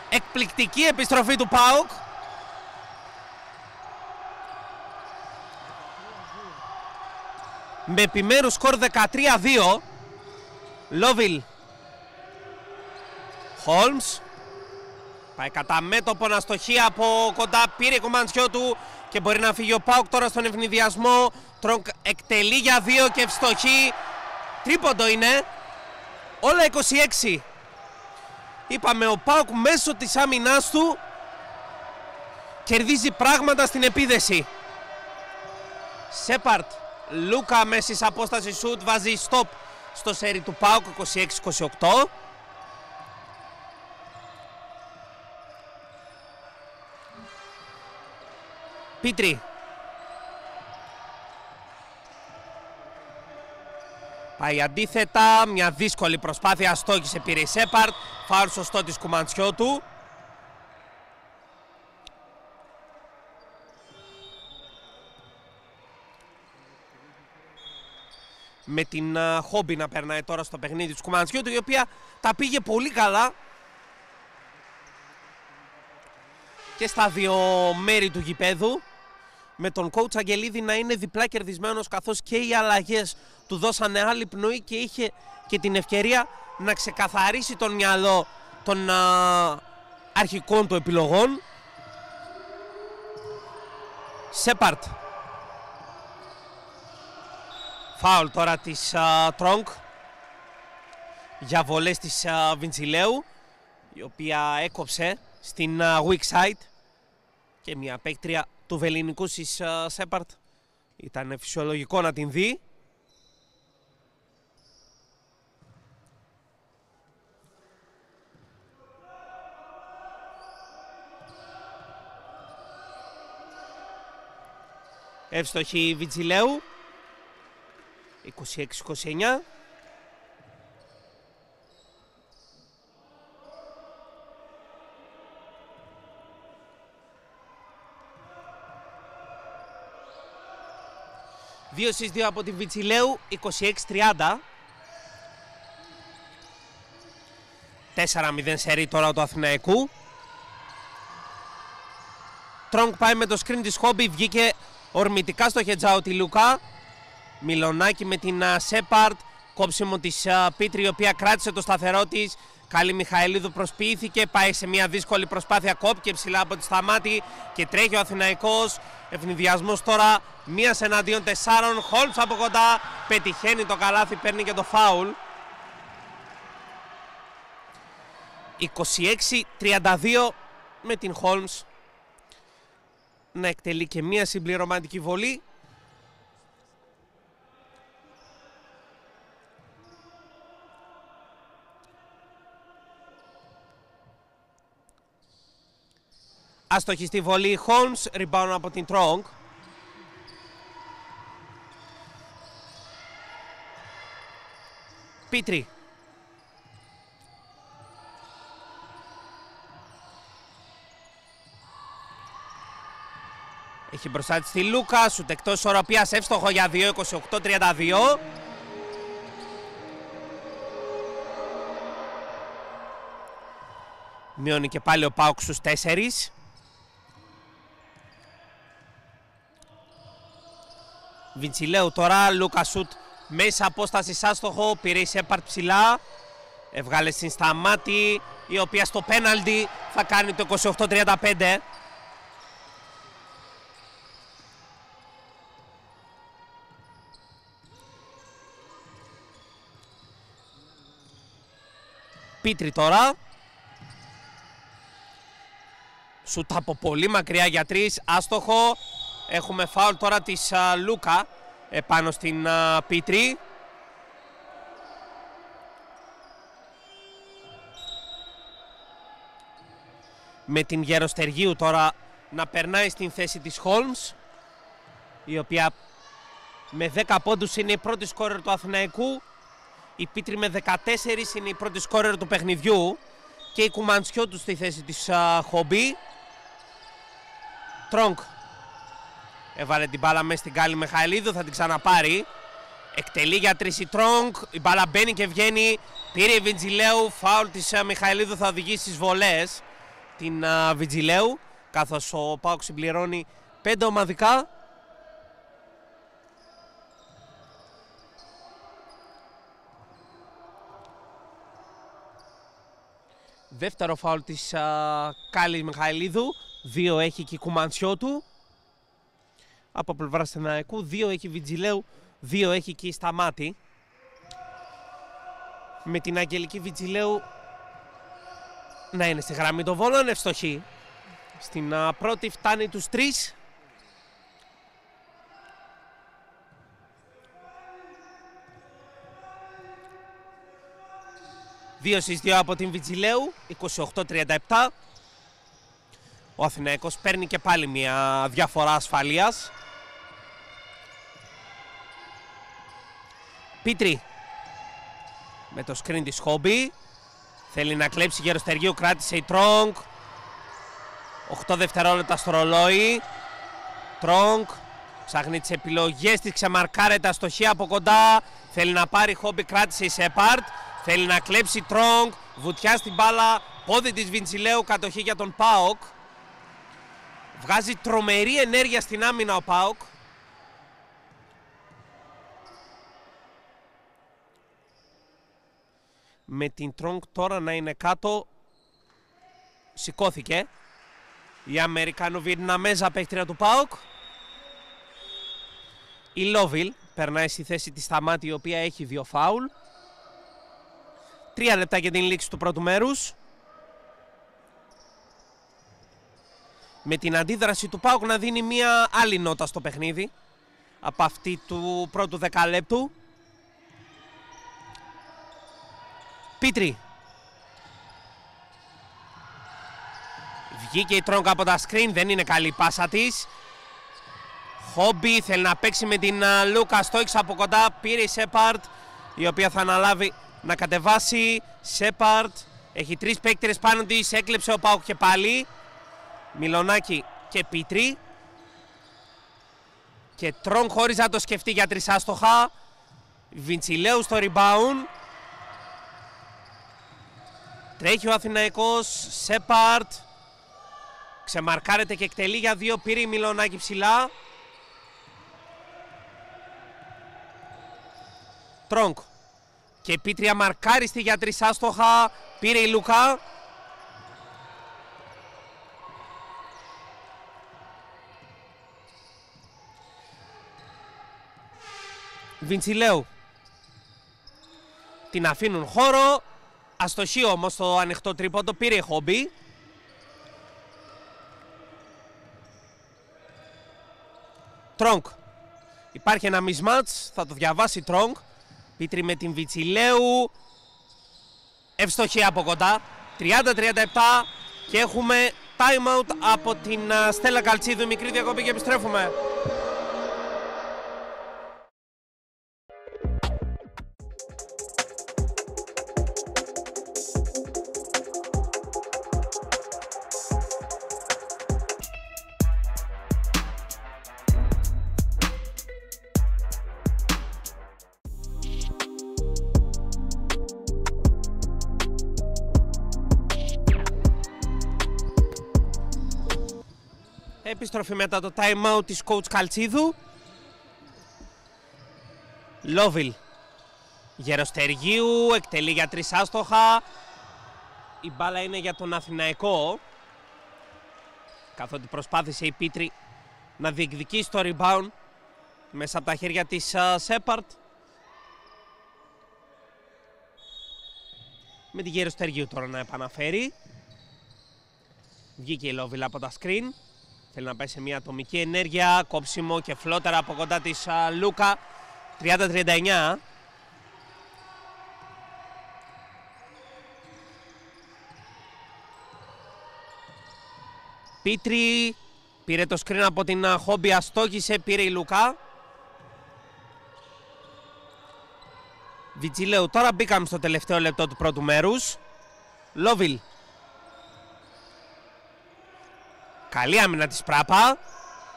Εκπληκτική επιστροφή του ΠΑΟΚ. Με επιμέρους σκορ 13-2. Λόβιλ. Χόλμς. Πάει κατά μέτωπο, αστοχή από κοντά, πήρε η Κουμαντσιό του και μπορεί να φύγει ο ΠΑΟΚ τώρα στον ευνηδιασμό. Τρόγκ εκτελεί για 2 και ευστοχή. Τρίποντο είναι. Όλα 26. Είπαμε, ο ΠΑΟΚ μέσω της άμυνάς του κερδίζει πράγματα στην επίδεση. Σέπαρτ. Λούκα μέσης απόσταση σουτ, βάζει stop στο σέρι του ΠΑΟΚ, 26-28. Πίτρη. Πάει αντίθετα, μια δύσκολη προσπάθεια, στόχισε, πήρε η Σέπαρτ, φάουλ σωστό της Κουμαντσιώτου. Με την Χόμπι να περνάει τώρα στο παιχνίδι της Κουμαντσιώτου, η οποία τα πήγε πολύ καλά και στα δύο μέρη του γηπέδου, με τον coach Αγγελίδη να είναι διπλά κερδισμένος, καθώς και οι αλλαγές του δώσανε άλλη πνοή και είχε και την ευκαιρία να ξεκαθαρίσει τον μυαλό των αρχικών του επιλογών. Σέπαρτ. Φάουλ τώρα της Τρόγκ για βολές της Βιντσιλέου, η οποία έκοψε στην weak side, και μια παίκτρια του βεληνικού της Σέπαρτ ήταν φυσιολογικό να την δει. Εύστοχη Βιτζιλέου, 26-29. Δύο στις 2 από την Βιτζιλέου, 26-30. 4-0 σερί τώρα του Αθηναϊκού. Τρόγκ πάει με το screen της Χόμπι, βγήκε ορμητικά στο χετζάου τη Λουκά. Μιλονάκι με την Σέπαρτ, κόψιμο της Πίτρη, η οποία κράτησε το σταθερό της. Καλή Μιχαηλίδου προσποιήθηκε, πάει σε μια δύσκολη προσπάθεια, κόπηκε ψηλά από τη σταμάτη και τρέχει ο Αθηναϊκός. Ευνηδιασμός τώρα, 1 εναντίον 4. Χόλμς από κοντά, πετυχαίνει το καλάθι, παίρνει και το φάουλ. 26-32 με την Χόλμς να εκτελεί και μία συμπληρωματική βολή. Άστοχη στη βολή Holmes, rebound από την Τρόγκ. Πίτρι. Έχει μπροστά της τη Λούκα, σουτ εκτός ισορροπίας, εύστοχο για 2, 28-32. Μειώνει και πάλι ο ΠΑΟΚ στους 4. Βιντσιλέου τώρα, Λούκα σουτ μέσα απόσταση άστοχο, πήρε η Σέπαρτ ψηλά. Έβγαλε στην Σταμάτη, η οποία στο πέναλτι θα κάνει το 28-35. Πίτρι τώρα. Σουτ από πολύ μακριά για 3, άστοχο. Έχουμε φάουλ τώρα της Λούκα επάνω στην Πίτρι. Με την Γεροστεργίου τώρα να περνάει στην θέση της Holmes, η οποία με 10 πόντους είναι η πρώτη σκόρερ του Αθηναϊκού. Η Πίτρι με 14 είναι η πρώτη σκόρερ του παιχνιδιού και η Κουμαντσιώτου στη θέση της Χόμπι. Τρόγκ έβαλε την μπάλα μέσα στην Κάλλη Μιχαηλίδου, θα την ξαναπάρει. Εκτελεί για 3 η Τρόγκ, η μπάλα μπαίνει και βγαίνει. Πήρε η Βιτζιλέου, φάουλ της Μιχαηλίδου θα οδηγήσει στις βολές την Βιτζιλέου, καθώς ο ΠΑΟΚ συμπληρώνει 5 ομαδικά. Δεύτερο φάουλ της Κάλλης Μιχαηλίδου, 2 έχει και η Κουμαντσιώτου. Από πλευρά Αθηναϊκού, 2 έχει η Βιτζιλέου, 2 έχει και η Σταμάτη. Με την Αγγελική Βιτζιλέου να είναι στη γραμμή των βόλων, ευστοχή. Στην πρώτη φτάνει τους 3. Δύο στις 2 από την Βιτζιλέου, 28-37. Ο Αθηναϊκός παίρνει και πάλι μια διαφορά ασφαλείας. Πίτρι με το screen της Χόμπι. Θέλει να κλέψει Γεροστεργίου, κράτησε η Τρόγκ. 8 δευτερόλεπτα στο ρολόι. Τρόγκ ψάχνει τις επιλογές της, ξεμαρκάρεται αστοχή από κοντά. Θέλει να πάρει Χόμπι, κράτησε η Σέπαρτ. Θέλει να κλέψει Τρόγκ, βουτιά στην μπάλα, πόδι της Βιντσιλέου, κατοχή για τον ΠΑΟΚ. Βγάζει τρομερή ενέργεια στην άμυνα ο ΠΑΟΚ. Με την Τρόγκ τώρα να είναι κάτω, σηκώθηκε η Αμερικανο-Βιετναμέζα παίκτρια του ΠΑΟΚ. Η Λόβιλ περνάει στη θέση της Σταμάτη, η οποία έχει 2 φάουλ. 3 λεπτά για την λήξη του πρώτου μέρους. Με την αντίδραση του ΠΑΟΚ να δίνει μια άλλη νότα στο παιχνίδι από αυτή του πρώτου δεκαλέπτου. Πίτρι. Βγήκε η Τρόγκ από τα screen, δεν είναι καλή η πάσα της. Χόμπι θέλει να παίξει με την Λούκα, στόχισε από κοντά, πήρε η Σέπαρτ, η οποία θα αναλάβει να κατεβάσει. Σέπαρτ έχει 3 παίκτες πάνω της, έκλεψε ο ΠΑΟΚ και πάλι. Μιλονάκι και Πίτρι. Και Τρόγκ χωρίς να το σκεφτεί για 3 άστοχα. Βιντσιλέου στο rebound. Τρέχει ο Αθηναϊκός, Σέπαρτ. Ξεμαρκάρεται και εκτελεί για 2, πήρε η Μιλονάκι ψηλά. Τρόγκ. Και η Πίτρια μαρκάριστη για 3 άστοχα, πήρε η Λούκα. Βιντσιλέου. Την αφήνουν χώρο. Αστοχή όμως το ανοιχτό τρίποντο, πήρε η Χόμπι. Τρόγκ. Υπάρχει ένα mismatch, θα το διαβάσει Τρόγκ. Πίτρη με την Βιτσιλέου. Ευστοχή από κοντά. 30-37 και έχουμε time out από την Στέλλα Καλτσίδου. Μικρή διακοπή και επιστρέφουμε. Επιστροφή μετά το time out της coach Καλτσίδου. Λόβιλ Γεροστεργίου εκτελεί για 3 άστοχα. Η μπάλα είναι για τον Αθηναϊκό, καθότι προσπάθησε η Πίτρη να διεκδικήσει το rebound μέσα από τα χέρια της Σέπαρτ. Με τη Γεροστεργίου τώρα να επαναφέρει. Βγήκε η Λόβιλ από τα screen. Θέλει να πάει σε μια ατομική ενέργεια, κόψιμο και φλότερα από κοντά της Λούκα. 30-39. Πίτρη πήρε το screen από την Χόμπι, αστόχησε, πήρε η Λούκα. Βιτσιλέου, τώρα μπήκαμε στο τελευταίο λεπτό του πρώτου μέρους. Λόβιλ. Καλή άμυνα της Πράπα.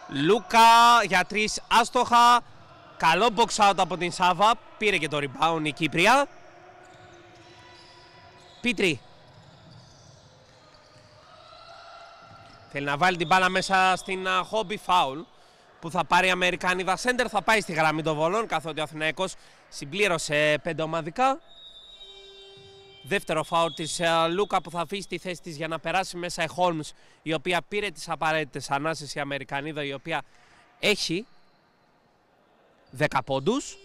Λούκα για 3 άστοχα. Καλό box out από την Σάβα. Πήρε και το rebound η Κύπρια. Πίτρη. Θέλει να βάλει την μπάλα μέσα στην Χόμπι, φάουλ που θα πάρει η Αμερικάνιδα σέντερ. Θα πάει στη γραμμή των βολών, καθότι ο Αθηναϊκός συμπλήρωσε 5 ομαδικά. Δεύτερο φάουλ της Λούκα που θα αφήσει τη θέση της για να περάσει μέσα η Χόλμς, η οποία πήρε τις απαραίτητες ανάσες, η Αμερικανίδα, η οποία έχει 10 πόντους.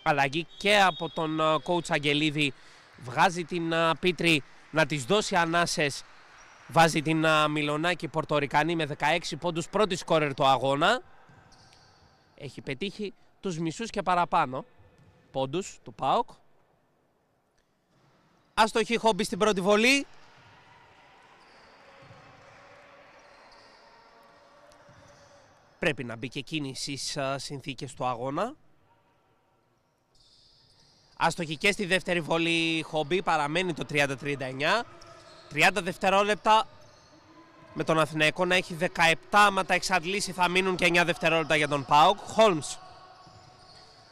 Αλλαγή και από τον coach Αγγελίδη, βγάζει την Πίτρη να της δώσει ανάσες, βάζει την Μιλονάκη Πορτορικανή με 16 πόντους, πρώτη σκόρερ του αγώνα. Έχει πετύχει τους μισούς και παραπάνω πόντους του ΠΑΟΚ. Άστοχη Χόμπι στην πρώτη βολή. Πρέπει να μπει και εκείνη στις συνθήκες του αγώνα. Άστοχη και στη δεύτερη βολή Χόμπι, παραμένει το 30-39. 30 δευτερόλεπτα με τον Αθηναϊκό να έχει 17, άμα τα εξαντλήσει θα μείνουν και 9 δευτερόλεπτα για τον ΠΑΟΚ. Χόλμς.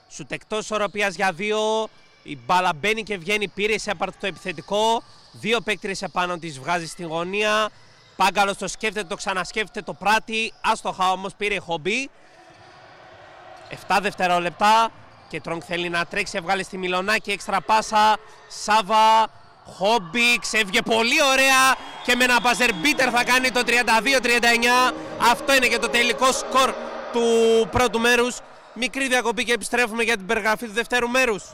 Σουτ εκτός ισορροπίας για 2. Η μπάλα μπαίνει και βγαίνει, πήρε η Σέπαρτ το επιθετικό. 2 παίκτρες επάνω της, βγάζει στην γωνία. Πάγκαλος το σκέφτεται, το ξανασκέφτεται, το πράττει. Άστοχα όμως πήρε η Χόμπι. 7 δευτερόλεπτα και Τρόγκ θέλει να τρέξει, έβγαλε στη Μιλονάκη, έξτρα πάσα. Σάβα, Χόμπι, ξέφυγε πολύ ωραία και με ένα buzzer beater θα κάνει το 32-39. Αυτό είναι και το τελικό σκορ του πρώτου μέρους. Μικρή διακοπή και επιστρέφουμε για την περιγραφή του δευτέρου μέρους.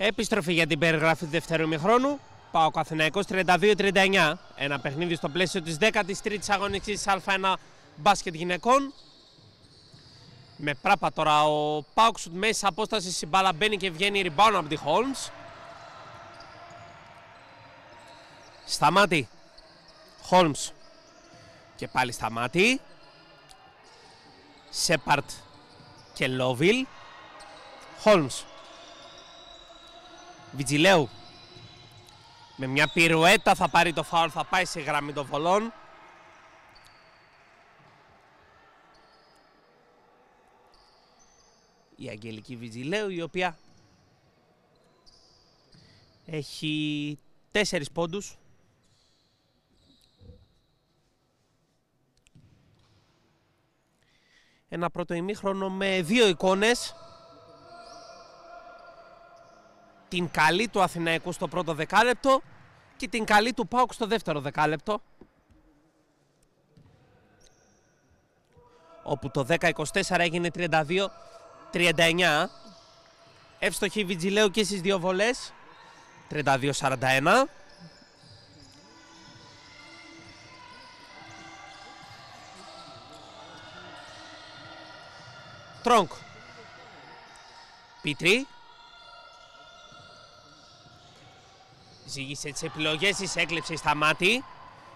Επιστροφή για την περιγραφή του δεύτερου ημιχρόνου. ΠΑΟΚ Αθηναϊκός 32-39. Ένα παιχνίδι στο πλαίσιο της 13ης αγωνιστικής Α1 μπάσκετ γυναικών. Με πράπα τώρα ο ΠΑΟΚ σουτ μέση απόσταση, η μπάλα μπαίνει και βγαίνει rebound από τη Holmes. Σταμάτη. Holmes. Και πάλι Σταμάτη. Σέπαρτ και Λόβιλ. Holmes. Βιτζιλέου. Με μια πυρουέτα θα πάρει το φάουλ, θα πάει σε γραμμή των βολών. Η Αγγελική Βιτζιλέου, η οποία έχει 4 πόντους. Ένα πρώτο ημίχρονο με 2 εικόνες. Την καλή του Αθηναϊκού στο πρώτο δεκάλεπτο και την καλή του ΠΑΟΚ στο δεύτερο δεκάλεπτο. Όπου το 10-24 έγινε 32-39. Εύστοχη Βιτζιλέου και στις δύο βολές. 32-41. Τρόγκ. Πίτρι. Ζήγησε τις επιλογές της, έκλειψε στα μάτι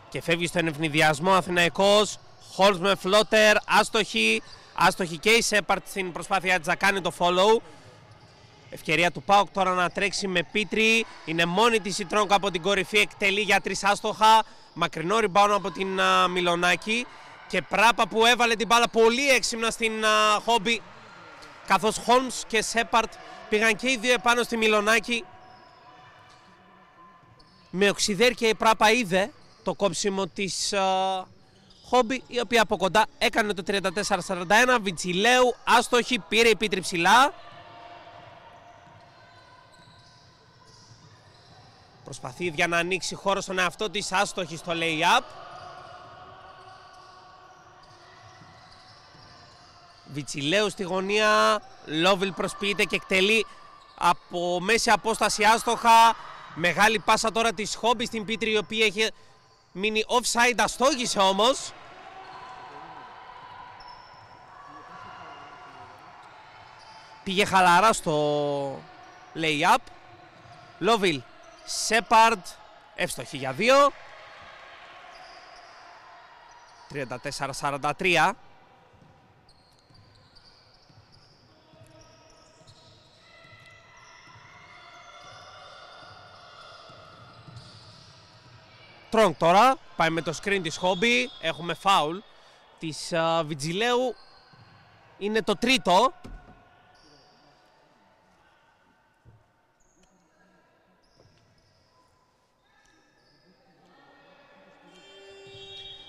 και φεύγει στον ευνηδιασμό Αθηναϊκός. Χόλμς με φλότερ, άστοχη και η Σέπαρτ στην προσπάθειά της να κάνει το follow. Ευκαιρία του ΠΑΟΚ τώρα να τρέξει με Πίτρη. Είναι μόνη της η Τρόγκ από την κορυφή, εκτελεί για 3 άστοχα. Μακρινό rebound από την Μιλονάκη. Και Πράπα που έβαλε την μπάλα πολύ έξυπνα στην Χόμπι. Καθώς Χόλμς και Σέπαρτ πήγαν και οι δύο επάνω στη Μιλονάκη. Με οξυδέρ και η Πράπα είδε το κόψιμο της Χόμπι, η οποία από κοντά έκανε το 34-41. Βιτσιλέου, άστοχη, πήρε η Πίτρη ψηλά. Προσπαθεί για να ανοίξει χώρο στον εαυτό της, άστοχη στο lay-up. Βιτσιλέου στη γωνία, Λόβιλ προσποιείται και εκτελεί από μέση απόσταση άστοχα. Μεγάλη πάσα τώρα της Χόμπι στην Πίτρη, η οποία έχει μείνει offside, αστόγησε όμως. Πήγε χαλαρά στο lay-up. Λόβιλ, Σέπαρντ, εύστοχη για 2. 34-43. Τρόγκ τώρα, πάει με το screen της Χόμπι, έχουμε φάουλ της Βιτζιλέου, είναι το τρίτο.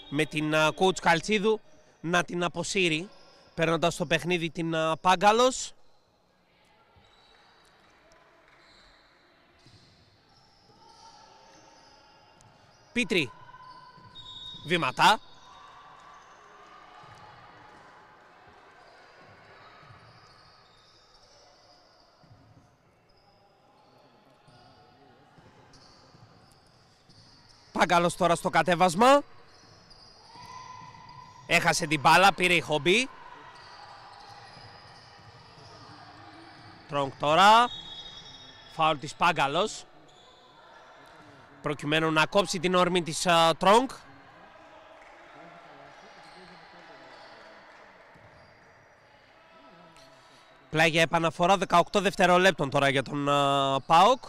Με την coach Καλτσίδου να την αποσύρει, παίρνοντας στο παιχνίδι την Πάγκαλος. Πίτρη, βήματα. Πάγκαλος τώρα στο κατέβασμα. Έχασε την μπάλα, πήρε η Χόμπι. Τρόγκ τώρα. Φάουλ της Πάγκαλος, προκειμένου να κόψει την όρμη της Τρόγκ. Πλάγια επαναφορά 18 δευτερολέπτων τώρα για τον ΠΑΟΚ.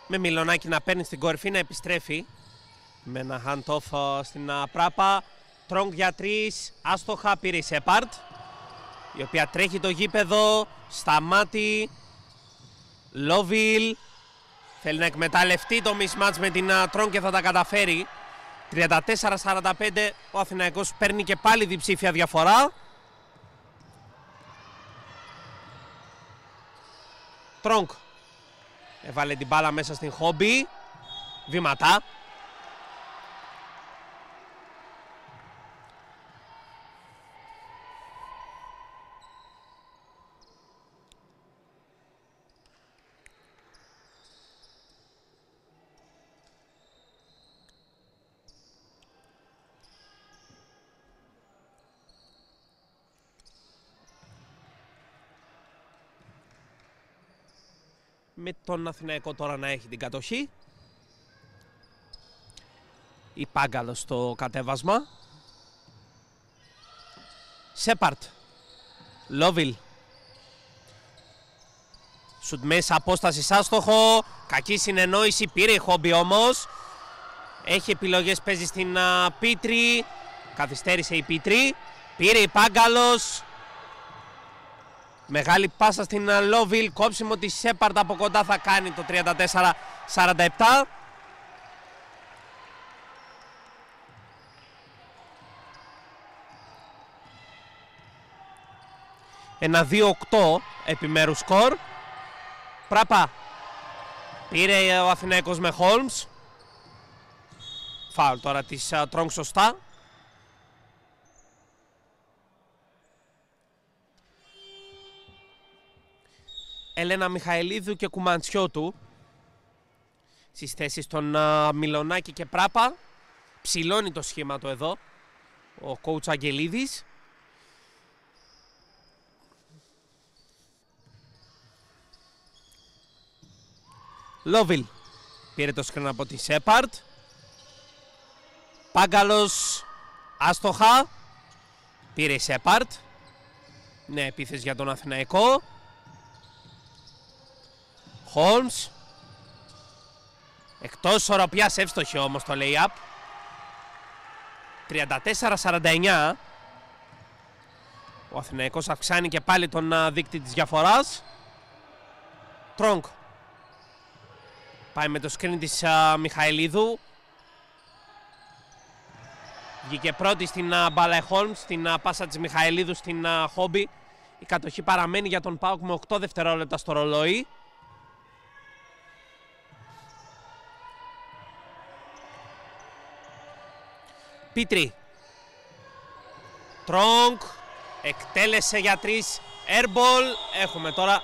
Με Μιλονάκη να παίρνει στην κορυφή, να επιστρέφει. Με ένα hand-off στην Πράπα. Τρόγκ για 3, άστοχα, πήρε η Σέπαρτ, η οποία τρέχει το γήπεδο, σταμάτη. Λόβιλ θέλει να εκμεταλλευτεί το mismatch με την Τρόγκ και θα τα καταφέρει. 34-45, ο Αθηναϊκός παίρνει και πάλι διψήφια διαφορά. Τρόγκ έβαλε την μπάλα μέσα στην Χόμπι, βήματα. Με τον Αθηναϊκό τώρα να έχει την κατοχή. Η Πάγκαλος στο κατέβασμα. Σέπαρτ, Λόβιλ. Σουτ μέσα απόσταση άστοχο. Κακή συνεννόηση, πήρε η Χόμπι όμως. Έχει επιλογές, παίζει στην Πίτρη. Καθυστέρησε η Πίτρη. Πήρε η Πάγκαλος. Μεγάλη πάσα στην Λόβιλ, κόψιμο της Σέπαρτ από κοντά θα κάνει το 34-47. Ένα 2-8 επιμέρους σκορ. Πράπα, πήρε ο Αθηναϊκός με Χόλμς. Φάουλ τώρα της Τρόγκ σωστά. Ελένα Μιχαηλίδου και Κουμαντσιώτου στις θέσεις των Μιλονάκη και Πράπα. Ψηλώνει το σχήμα του εδώ ο coach Αγγελίδης. Λόβιλ πήρε το σκριν από τη Σέπαρτ. Πάγκαλος άστοχα. Πήρε η Σέπαρτ. Ναι, επίθεση για τον Αθηναϊκό. Χόλμς. Εκτός ισορροπίας, εύστοχη όμως το lay-up. 34-49. Ο Αθηναϊκός αυξάνει και πάλι τον δείκτη της διαφοράς. Τρόγκ. Πάει με το screen της Μιχαηλίδου. Βγήκε πρώτη στην μπάλα Χόλμς, στην πάσα της Μιχαηλίδου στην Χόμπι. Η κατοχή παραμένει για τον ΠΑΟΚ με 8 δευτερόλεπτα στο ρολόι. Πίτρι. Τρόγκ. Εκτέλεσε για 3. Airball. Έχουμε τώρα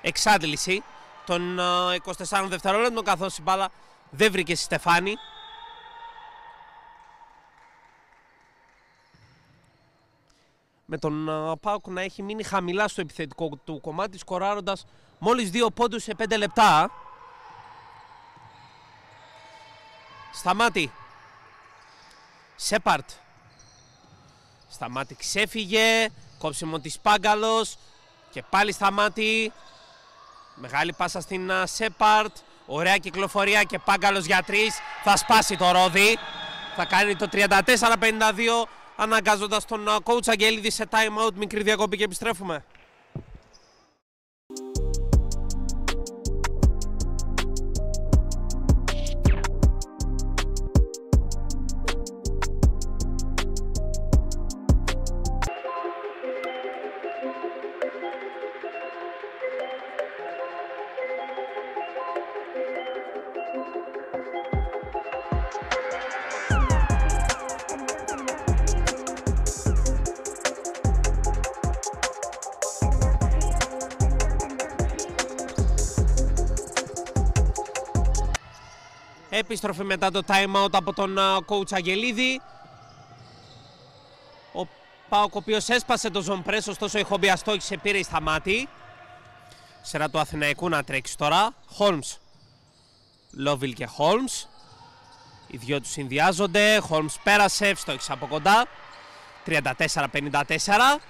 εξάντληση των 24 δευτερόλεπτων, καθώς η μπάλα δεν βρήκε στη Στεφάνη. Με τον ΠΑΟΚ να έχει μείνει χαμηλά στο επιθετικό του κομμάτι, σκοράροντας μόλις 2 πόντους σε 5 λεπτά. Σταμάτη. Σέπαρτ. Σταμάτη ξέφυγε. Κόψιμο της Πάγκαλος. Και πάλι Σταμάτη. Μεγάλη πάσα στην Σέπαρτ. Ωραία κυκλοφορία και Πάγκαλος για 3. Θα σπάσει το ρόδι. Θα κάνει το 34-52. Αναγκάζοντας τον coach Αγγελίδη σε time out. Μικρή διακοπή και επιστρέφουμε. Επιστροφή μετά το time out από τον coach Αγγελίδη. Ο ΠΑΟΚ, ο οποίος έσπασε το zone press, ωστόσο η Χόμπι αστόχησε, πήρε η Σταμάτη. Σειρά του Αθηναϊκού να τρέξει τώρα. Χόλμς. Λόβιλ και Χόλμς. Οι δυο τους συνδυάζονται. Χόλμς πέρασε, ευστόχησε από κοντά. 34-54.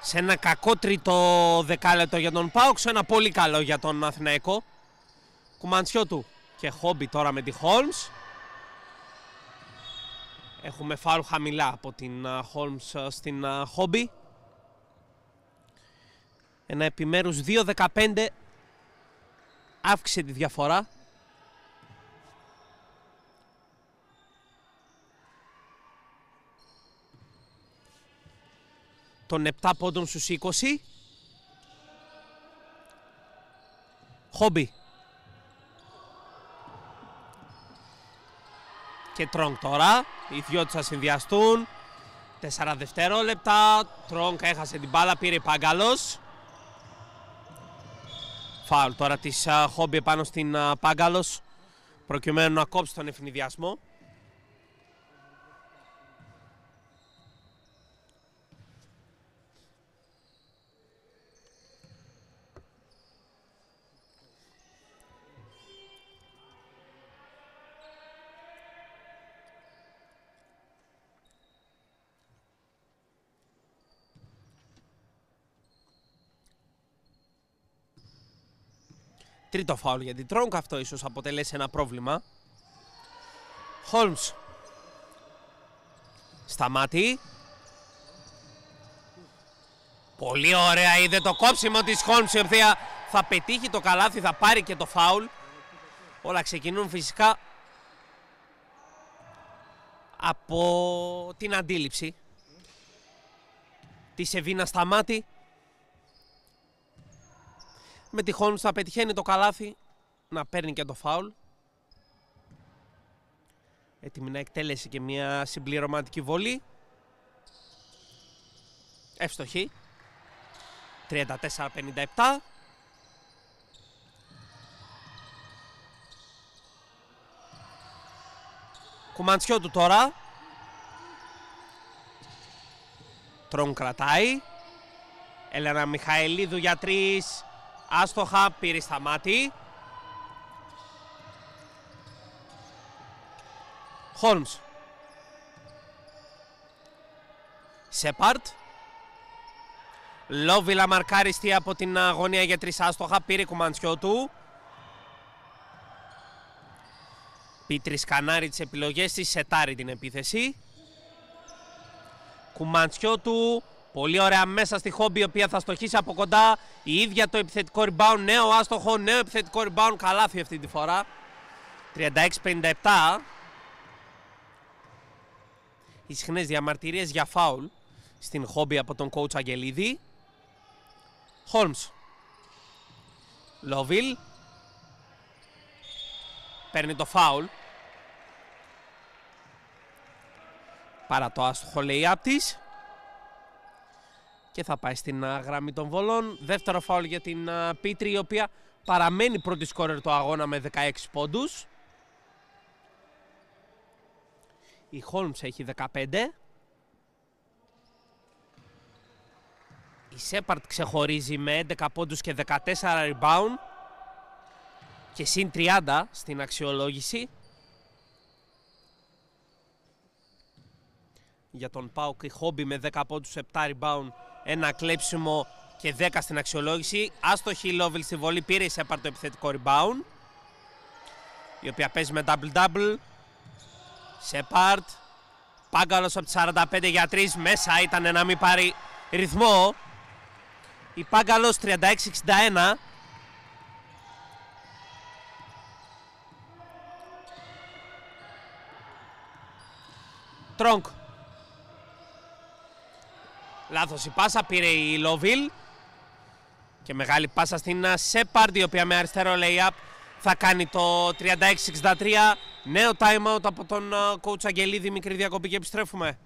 Σε ένα κακό τρίτο δεκάλεπτο για τον ΠΑΟΚ, σε ένα πολύ καλό για τον Αθηναϊκό. Κουμαντσιό του και Χόμπι τώρα με τη Χόλμς. Έχουμε φάουλ χαμηλά από την Χόλμς στην Χόμπι. Ένα επιμέρους 2-15 αύξησε τη διαφορά. Των 7 πόντων στους 20. Χόμπι. Και Τρόγκ τώρα. Οι δυο τους θα συνδυαστούν. 4 δευτερόλεπτα. Τρόγκ έχασε την μπάλα, πήρε Πάγκαλος. Φάουλ τώρα της Χόμπι επάνω στην Πάγκαλος, προκειμένου να κόψει τον ευνηδιασμό. Τρίτο φάουλ για την Τρόγκ, αυτό ίσως αποτελέσει ένα πρόβλημα. Χόλμς. Σταμάτη. Πολύ ωραία, είδε το κόψιμο της Χόλμς, η οποία θα πετύχει το καλάθι, θα πάρει και το φάουλ. Όλα ξεκινούν φυσικά από την αντίληψη της Εβίνα Σταμάτη. Με τη Χόλμς θα πετυχαίνει το καλάθι, να παίρνει και το φάουλ. Έτοιμη να εκτέλεσει και μια συμπληρωματική βολή. Εύστοχη. 34-57. Κουμαντσιό του τώρα. Τρόγκ κρατάει. Έλενα Μιχαηλίδου για 3. Άστοχα, πήρε στα μάτι. Χόλμς. Σέπαρτ. Λόβιλα μαρκάριστη από την αγωνία για 3 άστοχα, πήρε Κουμαντσιό του. Πίτρης κανάρει τις επιλογές της, σετάρει την επίθεση. Κουμαντσιό του, πολύ ωραία μέσα στη Χόμπι, η οποία θα στοχίσει από κοντά. Η ίδια το επιθετικό rebound, νέο άστοχο, νέο επιθετικό rebound, καλάθι αυτή τη φορά. 36-57. Οι συχνές διαμαρτυρίες για φάουλ στην Χόμπι από τον coach Αγγελίδη. Χόλμς. Λόβιλ. Παίρνει το φάουλ. Παρά το άστοχο lay-up της. Και θα πάει στην γραμμή των βολών. Δεύτερο φάουλ για την Πίτρη, η οποία παραμένει πρώτη σκόρερ το αγώνα με 16 πόντους. Η Χόλμς έχει 15. Η Σέπαρτ ξεχωρίζει με 11 πόντους και 14 rebound. Και συν 30 στην αξιολόγηση. Για τον ΠΑΟΚ η Χόμπι με 10 πόντους, 7 rebound, ένα κλέψιμο και 10 στην αξιολόγηση. Άστοχη Λόβιλ στη βολή, πήρε η Σέπαρτ το επιθετικό rebound, η οποία παίζει με double-double. Σέπαρτ. Πάγκαλος από τις 45 για 3, μέσα ήταν να μην πάρει ρυθμό. Η Πάγκαλος 36-61. Τρόγκ. Λάθος η πάσα, πήρε η Λόβιλ. Και μεγάλη πάσα στην Σέπαρντ, η οποία με αριστερό lay-up θα κάνει το 36-63. Νέο time out από τον coach Αγγελίδη, μικρή διακοπή και επιστρέφουμε.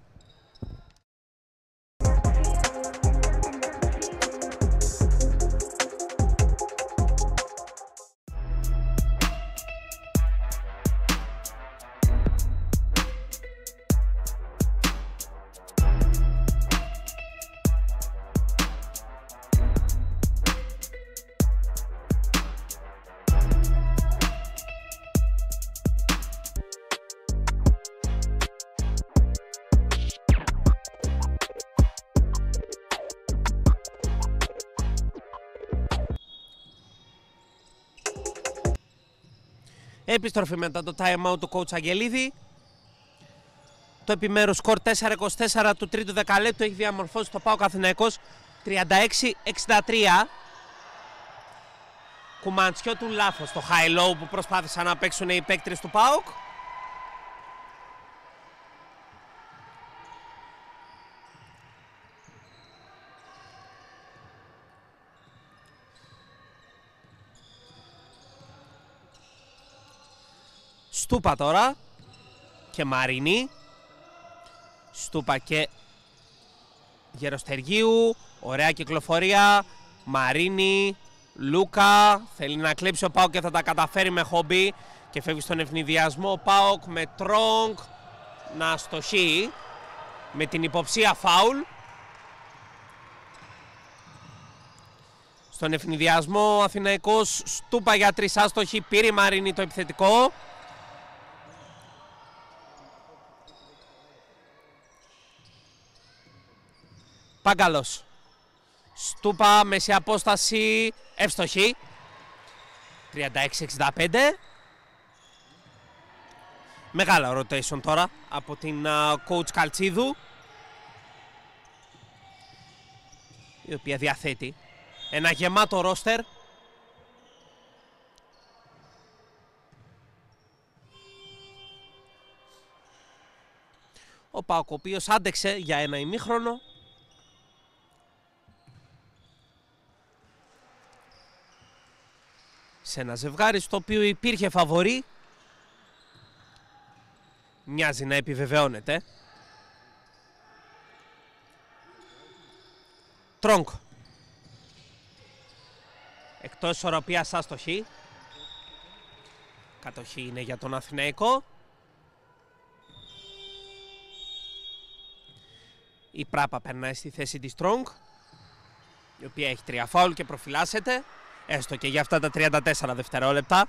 Επιστροφή μετά το time out του coach Αγγελίδη. Το επιμέρους σκορ 4-24 του τρίτου δεκαλέπτου έχει διαμορφώσει το ΠΑΟΚ Αθηναϊκός 36-63. Κουμαντσιό του, λάθος το high low που προσπάθησαν να παίξουν οι παίκτες του ΠΑΟΚ. Στούπα τώρα και Μαρίνη. Στούπα και Γεροστεργίου. Ωραία κυκλοφορία. Μαρίνη, Λούκα. Θέλει να κλέψει ο ΠΑΟΚ και θα τα καταφέρει με Χόμπι. Και φεύγει στον ευνηδιασμό ο ΠΑΟΚ με Τρόγκ να αστοχεί με την υποψία φάουλ. Στον ευνηδιασμό ο Αθηναϊκός, Στούπα για 3 άστοχη. Πήρε η Μαρίνη το επιθετικό. Πάγκαλος. Στούπα, μέση απόσταση, εύστοχη. 36-65. Μεγάλα rotation τώρα από την coach Καλτσίδου, η οποία διαθέτει ένα γεμάτο ρόστερ. Ο ΠΑΟΚ, ο οποίος άντεξε για ένα ημίχρονο. Σε ένα ζευγάρι στο οποίο υπήρχε φαβορί. Μοιάζει να επιβεβαιώνεται. Τρόγκ. Εκτός ισορροπίας, άστοχη. Κατοχή είναι για τον Αθηναϊκό. Η Πράπα περνάει στη θέση της Strong, η οποία έχει 3 φάουλ και προφυλάσσεται, έστω και για αυτά τα 34 δευτερόλεπτα,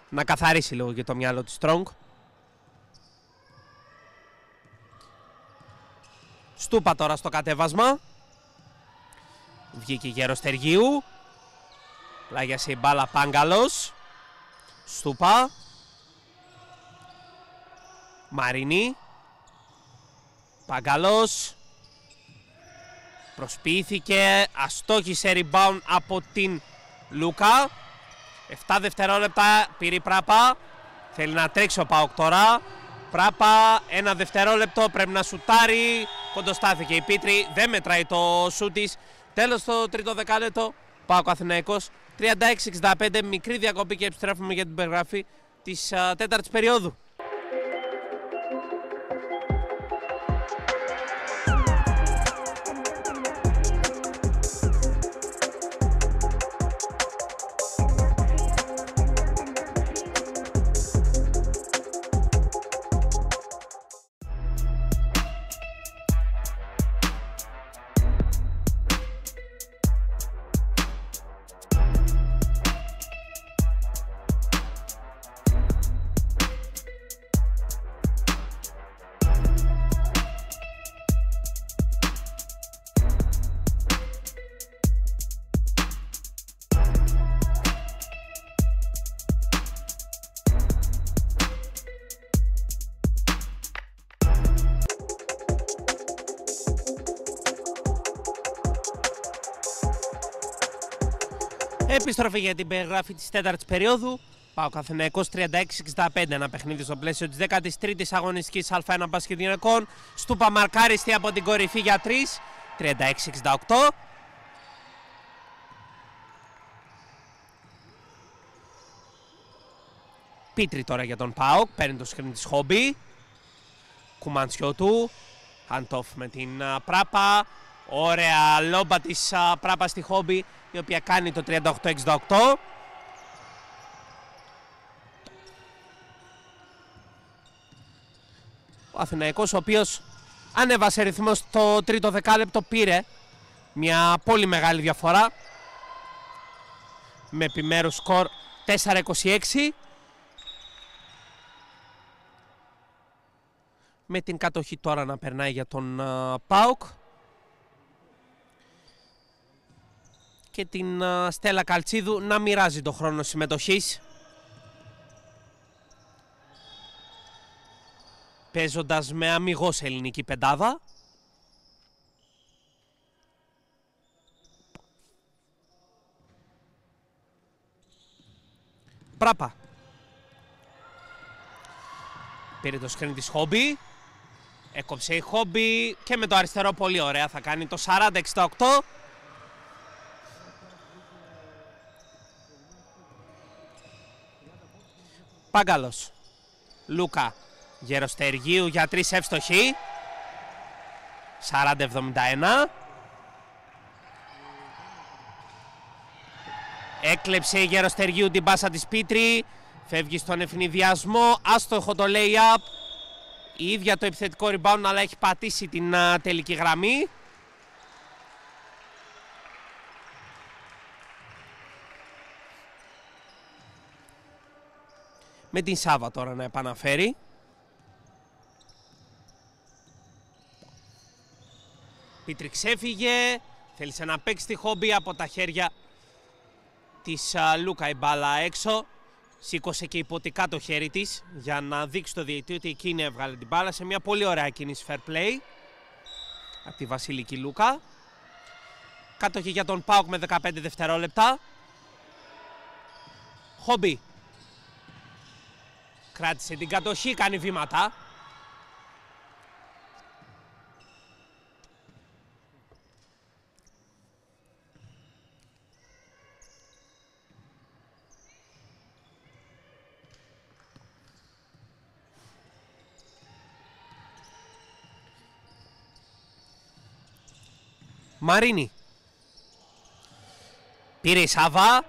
να καθαρίσει λίγο και το μυαλό της Strong. Στούπα τώρα στο κατέβασμα. Βγήκε Γεροστεργίου. Πλάγιασε η μπάλα Πάγκαλος. Στούπα. Μαρινή. Πάγκαλος. Προσποιήθηκε. Αστόχησε rebound από την Λούκα. 7 δευτερόλεπτα πήρε η Πράπα. Θέλει να τρέξει ο ΠΑΟΚ τώρα. Πράπα, 1 δευτερόλεπτο, πρέπει να σουτάρει. Κοντοστάθηκε η Πίτρη, δεν μετράει το σούτ της. Τέλος το τρίτο δεκάλεπτο. ΠΑΟΚ Αθηναϊκός 36-65, μικρή διακοπή και επιστρέφουμε για την περιγραφή της τέταρτης περίοδου. Επιστροφή για την περιγράφη της τέταρτης περίοδου. ΠΑΟΚ Αθηναϊκός 36-65, ένα παιχνίδι στο πλαίσιο της 13ης αγωνιστικής Α1 μπάσκετ γυναικών. Στούπα μαρκάριστη από την κορυφή για 3, 36-68. Πίτρη τώρα για τον ΠΑΟΚ, παίρνει το screen της Χόμπι. Κουμάντσιο του, hand-off με την Πράπα. Ωραία λόμπα της Πράπα στη Χόμπι, η οποία κάνει το 38-68. Ο Αθηναϊκός, ο οποίος ανέβασε ρυθμό στο τρίτο δεκάλεπτο, πήρε μια πολύ μεγάλη διαφορά με επιμέρους σκορ 4-26. Με την κατοχή τώρα να περνάει για τον ΠΑΟΚ και την Στέλλα Καλτσίδου να μοιράζει το χρόνο συμμετοχής, παίζοντας με αμιγώς ελληνική πεντάδα. Πράπα. Πήρε το screen της Χόμπι. Έκοψε η Χόμπι και με το αριστερό πολύ ωραία θα κάνει το 40-68. Πάγκαλος. Λούκα. Γεροστεργίου για 3 εύστοχη. 40-71. Έκλεψε η Γεροστεργίου την πάσα της Πίτρη. Φεύγει στον ευνηδιασμό. Άστοχο το lay-up. Η ίδια το επιθετικό rebound, αλλά έχει πατήσει την τελική γραμμή. Με την Σάβα τώρα να επαναφέρει. Πίτρη ξέφυγε. Θέλησε να παίξει τη Χόμπι, από τα χέρια της Λούκα η μπάλα έξω. Σήκωσε και υποτικά το χέρι της για να δείξει το διαιτητή ότι εκείνη έβγαλε την μπάλα σε μια πολύ ωραία κίνηση fair play από τη Βασιλική Λούκα. Κάτοχη για τον ΠΑΟΚ με 15 δευτερόλεπτα. Χόμπι. Κράτησε την κατοχή, κάνει βήματα. Μαρίνη. Πήρε η Σάβα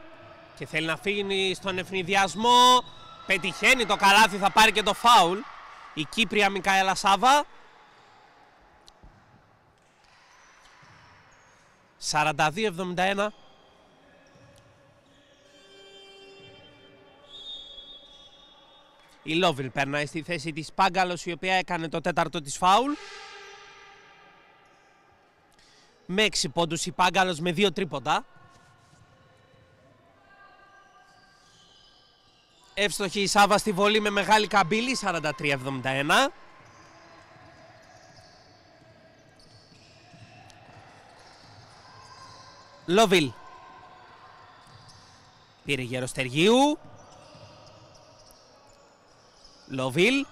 και θέλει να φύγει στον ευνηδιασμό. Πετυχαίνει το καλάθι, θα πάρει και το φάουλ η Κύπρια Μικαέλα Σάβα. 42-71. Η Λόβιλ περνάει στη θέση της Πάγκαλος, η οποία έκανε το τέταρτο της φάουλ. Με 6 πόντους η Πάγκαλος με 2 τρίποντα. Εύστοχη η Σάβα στη βολή με μεγάλη καμπύλη, 43-71. Λόβιλ. Πήρε Γεροστεργίου. Λόβιλ.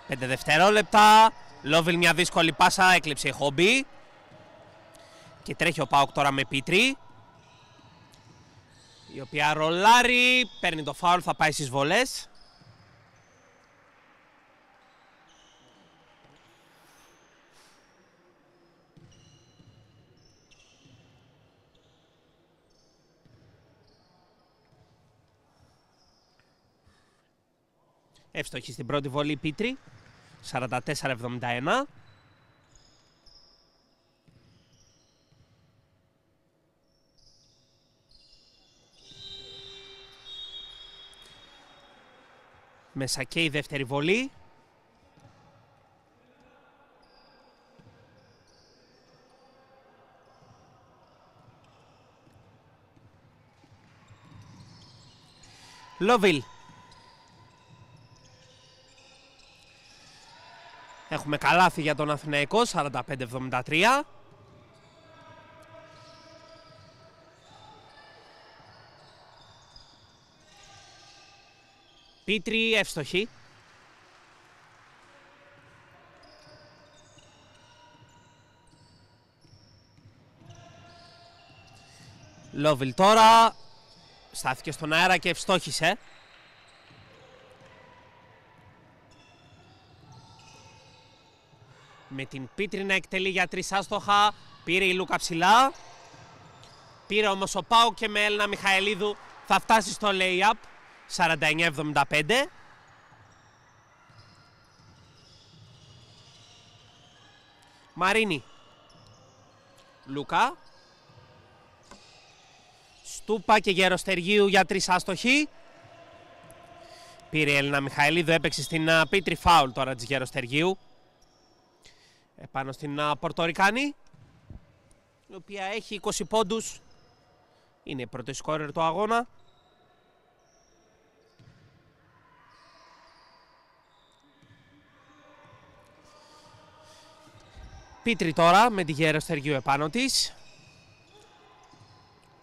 5 δευτερόλεπτα. Λόβιλ μια δύσκολη πάσα, έκλειψε η Χόμπι. Και τρέχει ο ΠΑΟΚ τώρα με Πίτρη, η οποία ρολάρει, παίρνει το φάουλ, θα πάει στις βολές. Εύστοχη στην πρώτη βολή Πίτρη, 44-71. Μέσα και η δεύτερη βολή. Λόβιλ. Έχουμε καλάθι για τον Αθηναϊκό, 45-73. Πίτρη εύστοχη. Λόβιλ τώρα στάθηκε στον αέρα και ευστόχησε. Με την Πίτρη να εκτελεί για 3 άστοχα. Πήρε η Λούκα ψηλά. Πήρε όμως ο ΠΑΟΚ και με Έλληνα Μιχαηλίδου θα φτάσει στο lay-up. 49-75. Μαρίνη. Λούκα. Στούπα και Γεροστεργίου για 3 άστοχοι. Πήρε η Έλληνα Μιχαηλίδου, έπαιξε στην Πίτρη, φάουλ τώρα της Γεροστεργίου. Επάνω στην Πορτορικάνη, η οποία έχει 20 πόντους. Είναι η πρώτη σκόρερ του αγώνα. Πίτρη τώρα με τη Γεροστεργίου επάνω της.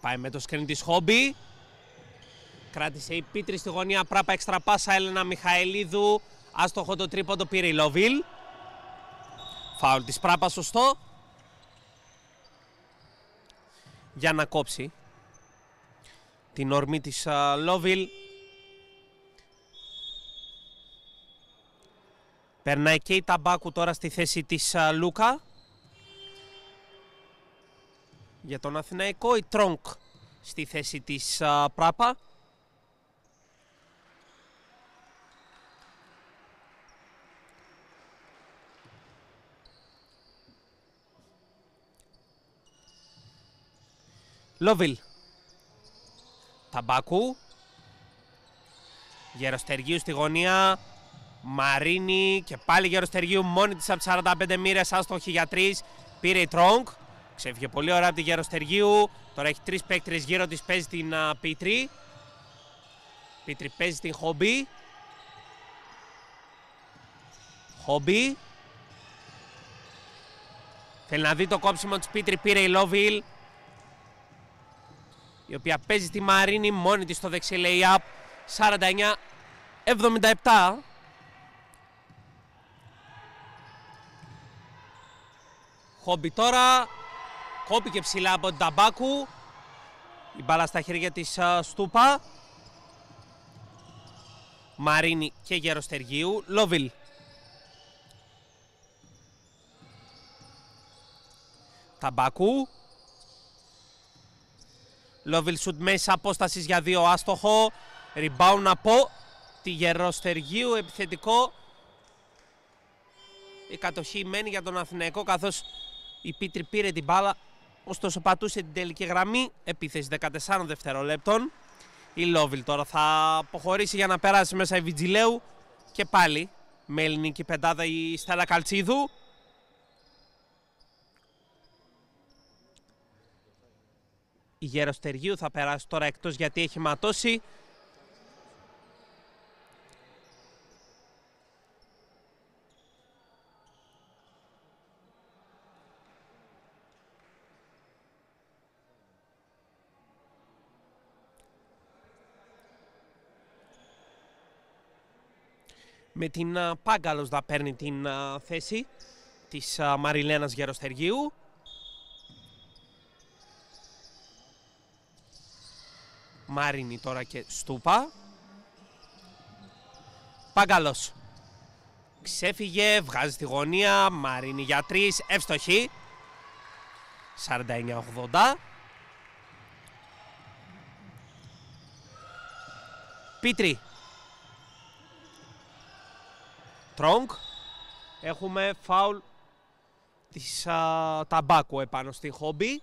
Πάει με το screen της Χόμπι. Κράτησε η Πίτρη στη γωνία, πράπα έξτρα πάσα, Έλληνα Μιχαηλίδου. Άστοχο το τρίποντο, πήρε η Λόβιλ. Φάουλ της πράπα, σωστό. Για να κόψει την ορμή της Λόβιλ. Περνάει και η Ταμπάκου τώρα στη θέση της Λούκα. Για τον Αθηναϊκό η Τρόγκ στη θέση της Πράπα. Λόβιλ. Ταμπάκου. Γεροστεργίου στη γωνία. Μαρίνη και πάλι Γεροστεργίου μόνη της από τις 45 μοίρες, άστοχη για 3. Πήρε η Τρόγκ. Ξέφυγε πολύ ωραία από τη Γεροστεργίου. Τώρα έχει 3 παίκτρες γύρω της, παίζει την Πίτρη. Πίτρη παίζει την Χόμπι. Χόμπι. Θέλει να δει το κόψιμο της Πίτρη, πήρε η Λόβιλ, η οποία παίζει τη Μαρίνη μόνη της στο δεξί lay-up. 49-77. Χόμπι τώρα. Κόπηκε ψηλά από την Ταμπάκου. Η μπάλα στα χέρια της Στούπα. Μαρίνη και Γεροστεργίου. Λόβιλ. Ταμπάκου. Λόβιλ σουτ μέσα απόστασης για 2, άστοχο. Rebound από τη Γεροστεργίου, επιθετικό. Η κατοχή μένει για τον Αθηναϊκό, καθώς η Πίτρη πήρε την μπάλα, ωστόσο πατούσε την τελική γραμμή. Επίθεση 14 δευτερολέπτων. Η Λόβιλ τώρα θα αποχωρήσει για να περάσει μέσα η Βιτζιλέου. Και πάλι με ελληνική πεντάδα η Στέλλα Καλτσίδου. Η Γεροστεργίου θα περάσει τώρα εκτός γιατί έχει ματώσει. Με την Πάγκαλος να παίρνει την θέση της Μαριλένας Γεροστεργίου. Μάρινη τώρα και Στούπα. Πάγκαλος. Ξέφυγε, βγάζει στη γωνία. Μάρινη για 3, εύστοχη. 49-80. Πίτρη. Τρόγκ. Έχουμε φάουλ της Ταμπάκου επάνω στη Χόμπι.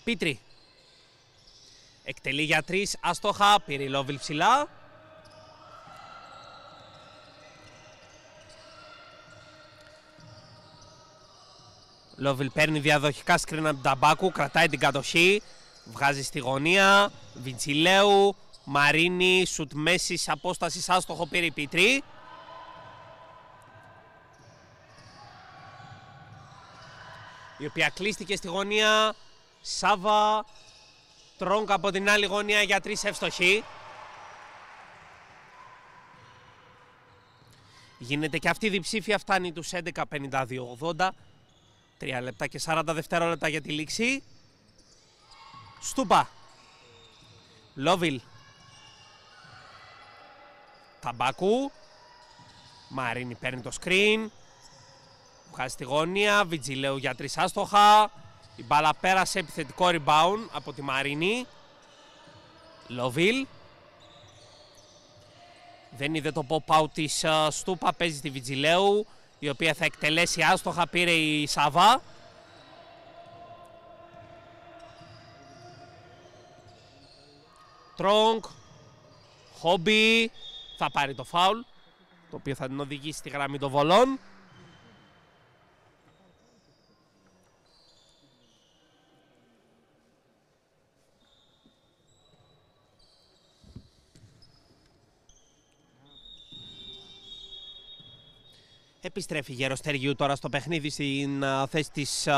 Πίτρη. Εκτελεί για 3, άστοχα, πήρε η Λόβιλ ψηλά. Λόβιλ παίρνει διαδοχικά σκριν από την Ταμπάκου, κρατάει την κατοχή, βγάζει στη γωνία. Βιτζιλέου, Μαρίνη, σουτ μέσης απόστασης, άστοχο, πήρε η Πίτρη. Η οποία κλείστηκε στη γωνία. Σάβα, Τρόγκ από την άλλη γωνία για 3, εύστοχη. Γίνεται και αυτή η διψήφια, φτάνει τους 11:52-80. 3 λεπτά και 40 δευτερόλεπτα για τη λήξη. Στούπα. Λόβιλ. Ταμπάκου. Μαρίνη παίρνει το screen. Βγάζει τη γωνία. Βιτζιλέου για 3, άστοχα. Η μπάλα πέρασε, επιθετικό rebound από τη Μαρίνη. Λόβιλ. Δεν είδε το pop-out της Στούπα, παίζει τη Βιτζιλέου, η οποία θα εκτελέσει, άστοχα, πήρε η Σάβα. Τρόγκ. Χόμπι. Θα πάρει το φάουλ, το οποίο θα την οδηγήσει στη γραμμή των βολών. Επιστρέφει η Γεροστεργίου τώρα στο παιχνίδι στην θέση της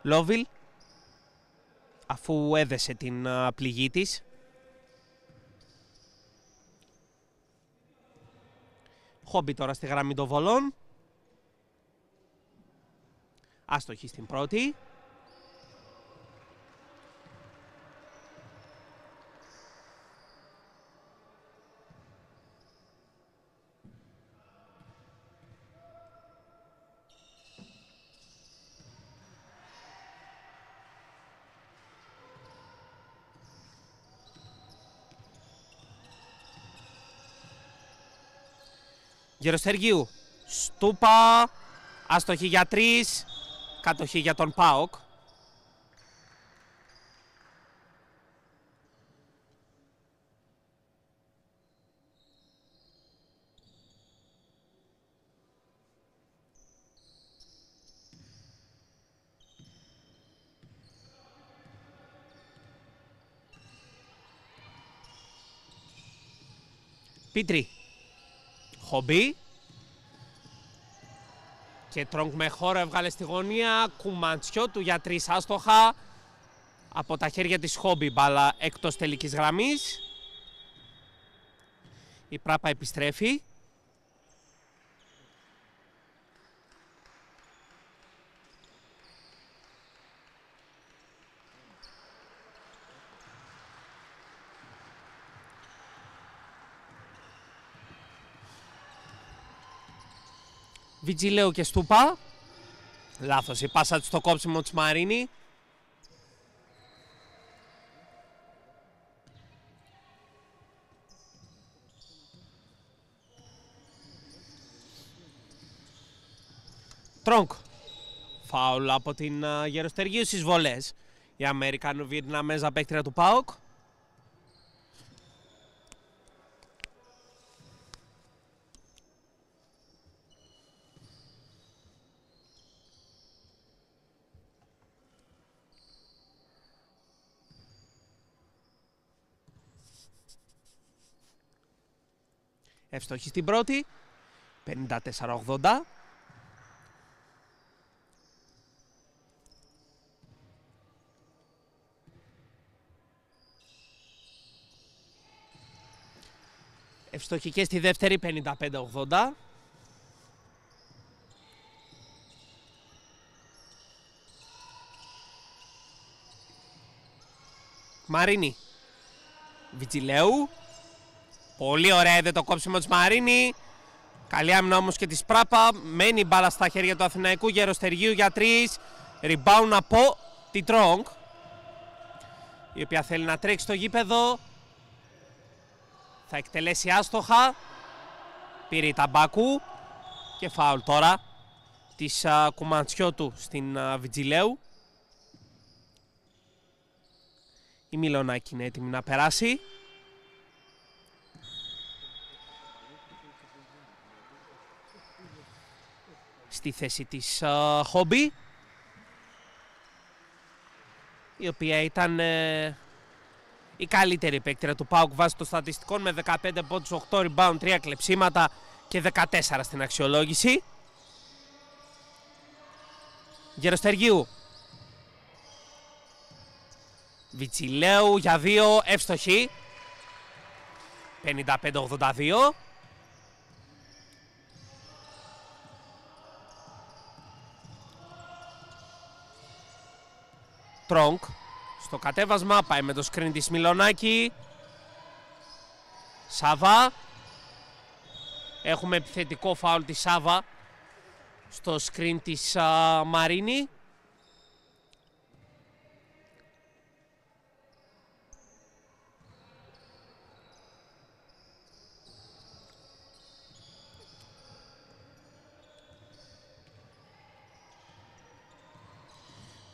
Λόβιλ, αφού έδεσε την πληγή της. Χόμπι τώρα στη γραμμή των βολών. Άστοχη στην πρώτη. Γεροστεργίου. Στούπα. Άστοχη για 3. Κατοχή για τον ΠΑΟΚ. Πίτρη. Χόμπι. Και Τρόγκ με χώρο έβγαλε στη γωνία. Κουμαντσιό του για 3, άστοχα. Από τα χέρια της Χόμπι μπάλα εκτός τελικής γραμμής. Η Πράπα επιστρέφει. Βιτζιλέου και Στούπα. Λάθος η πάσα του στο κόψιμο της Μαρίνη. Τρόγκ. Φάουλ από την Γεροστεργίου στις βολές. Η Αμερικανο-Βιετναμέζα παίκτρια του ΠΑΟΚ. Εύστοχη στην πρώτη. 54-80. Ευστοχή και στη δεύτερη. 55-80. Μαρίνη. Βιτζιλέου. Πολύ ωραία είδε το κόψιμο της Μαρίνη. Καλή άμυνα όμως και της Πράπα. Μένει μπάλα στα χέρια του Αθηναϊκού. Γεροστεργίου για 3. Rebound από τη Τρόγκ, η οποία θέλει να τρέξει στο γήπεδο. Θα εκτελέσει άστοχα. Πήρε η Ταμπάκου. Και φάουλ τώρα της Κουμαντσιώτου στην Βιτζιλέου. Η Μιλονάκη είναι έτοιμη να περάσει. Στη θέση της Χόμπι, η οποία ήταν η καλύτερη παίκτρια του ΠΑΟΚ βάσει των στατιστικών, με 15 πόντους, 8 rebound, 3 κλεψίματα και 14 στην αξιολόγηση. Γεροστεργίου. Βιτζιλέου για 2, εύστοχη. 55-82. Τρόγκ στο κατέβασμα, πάει με το σκριν της Μιλονάκη. Σάβα. Έχουμε επιθετικό φάουλ της Σάβα στο σκριν της Μαρίνη.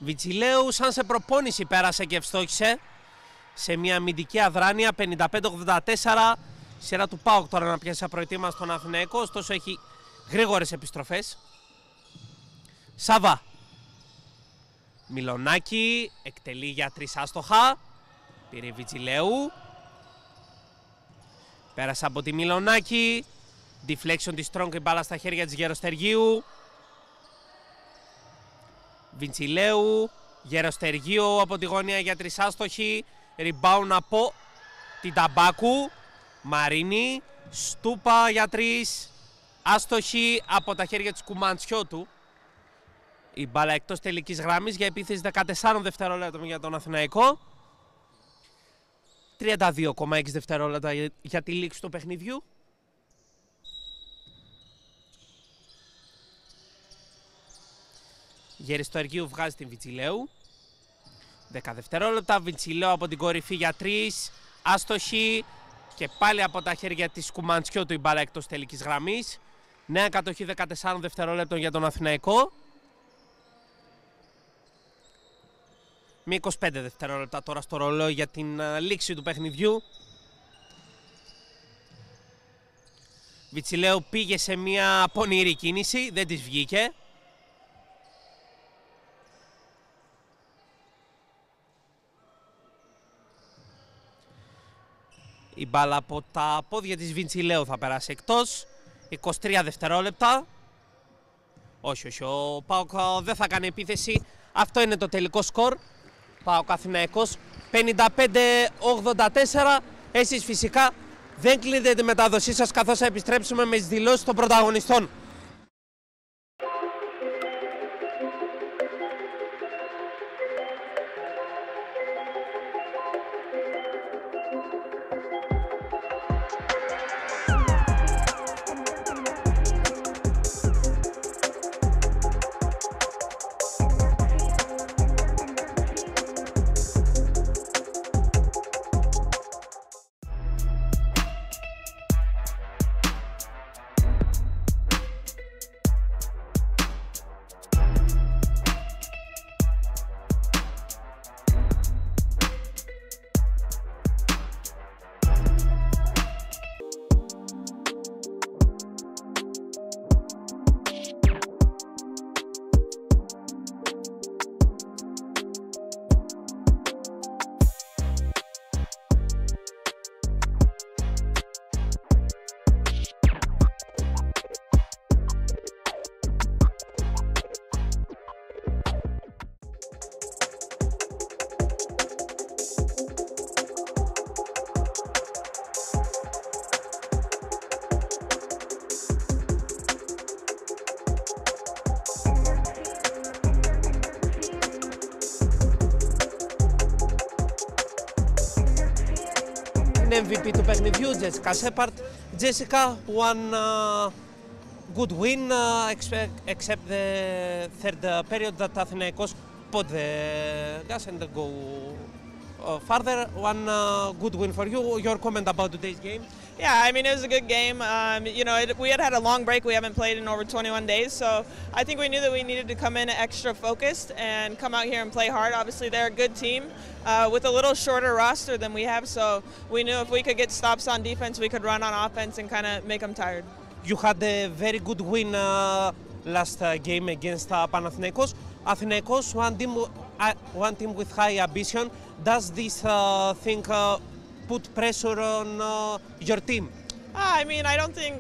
Βιτζιλέου σαν σε προπόνηση πέρασε και ευστόχησε σε μια αμυντική αδράνεια. 55-84. Σειρά του ΠΑΟΚ τώρα να πιάσει απροετοίμαστο τον Αθηναϊκό, ωστόσο έχει γρήγορες επιστροφές. Σάβα. Μιλονάκη εκτελεί για 3 άστοχα. Πήρε Βιτζιλέου. Πέρασε από τη Μιλονάκη. Deflection της Strong, η μπάλα στα χέρια της Γεροστεργίου. Βιτζιλέου, Γεροστεργίου από τη γωνία για 3 άστοχοι. Rebound από την Ταμπάκου. Μαρίνη, Στούπα για 3. Άστοχη από τα χέρια της Κουμαντσιώτου. Η μπάλα εκτός τελικής γραμμής για επίθεση 14 δευτερόλεπτων για τον Αθηναϊκό. 32,6 δευτερόλεπτα για τη λήξη του παιχνιδιού. Γεροστεργίου βγάζει την Βιτζιλέου. 10 δευτερόλεπτα. Βιτζιλέου από την κορυφή για 3. Άστοχη. Και πάλι από τα χέρια της Κουμαντσιώτου η μπάλα εκτός τελικής γραμμής. Νέα κατοχή 14 δευτερόλεπτων για τον Αθηναϊκό. Με 25 δευτερόλεπτα τώρα στο ρολόι για την λήξη του παιχνιδιού. Βιτζιλέου πήγε σε μια πονηρή κίνηση, δεν της βγήκε. Η μπάλα από τα πόδια της Βιτζιλέου θα περάσει εκτός. 23 δευτερόλεπτα. Όχι, ο ΠΑΟΚ δεν θα κάνει επίθεση. Αυτό είναι το τελικό σκορ. ΠΑΟΚ Αθηναϊκός 55-84. Εσείς φυσικά δεν κλείνετε τη μετάδοσή σας, καθώς θα επιστρέψουμε με τις δηλώσεις των πρωταγωνιστών. MVP του παιχνιδιού, Jessica Shepard. Jessica, one good win, except the third period that Athinaikos put the gas and go further. One good win for you. Your comment about today's game? Yeah, I mean, it was a good game. You know, we had a long break. We haven't played in over 21 days. So I think we knew that we needed to come in extra focused and come out here and play hard. Obviously, they're a good team with a little shorter roster than we have. So we knew if we could get stops on defense, we could run on offense and kind of make them tired. You had a very good win last game against Panathinaikos. Athinaikos, one team with high ambition. Does this thing put pressure on your team? I mean, I don't think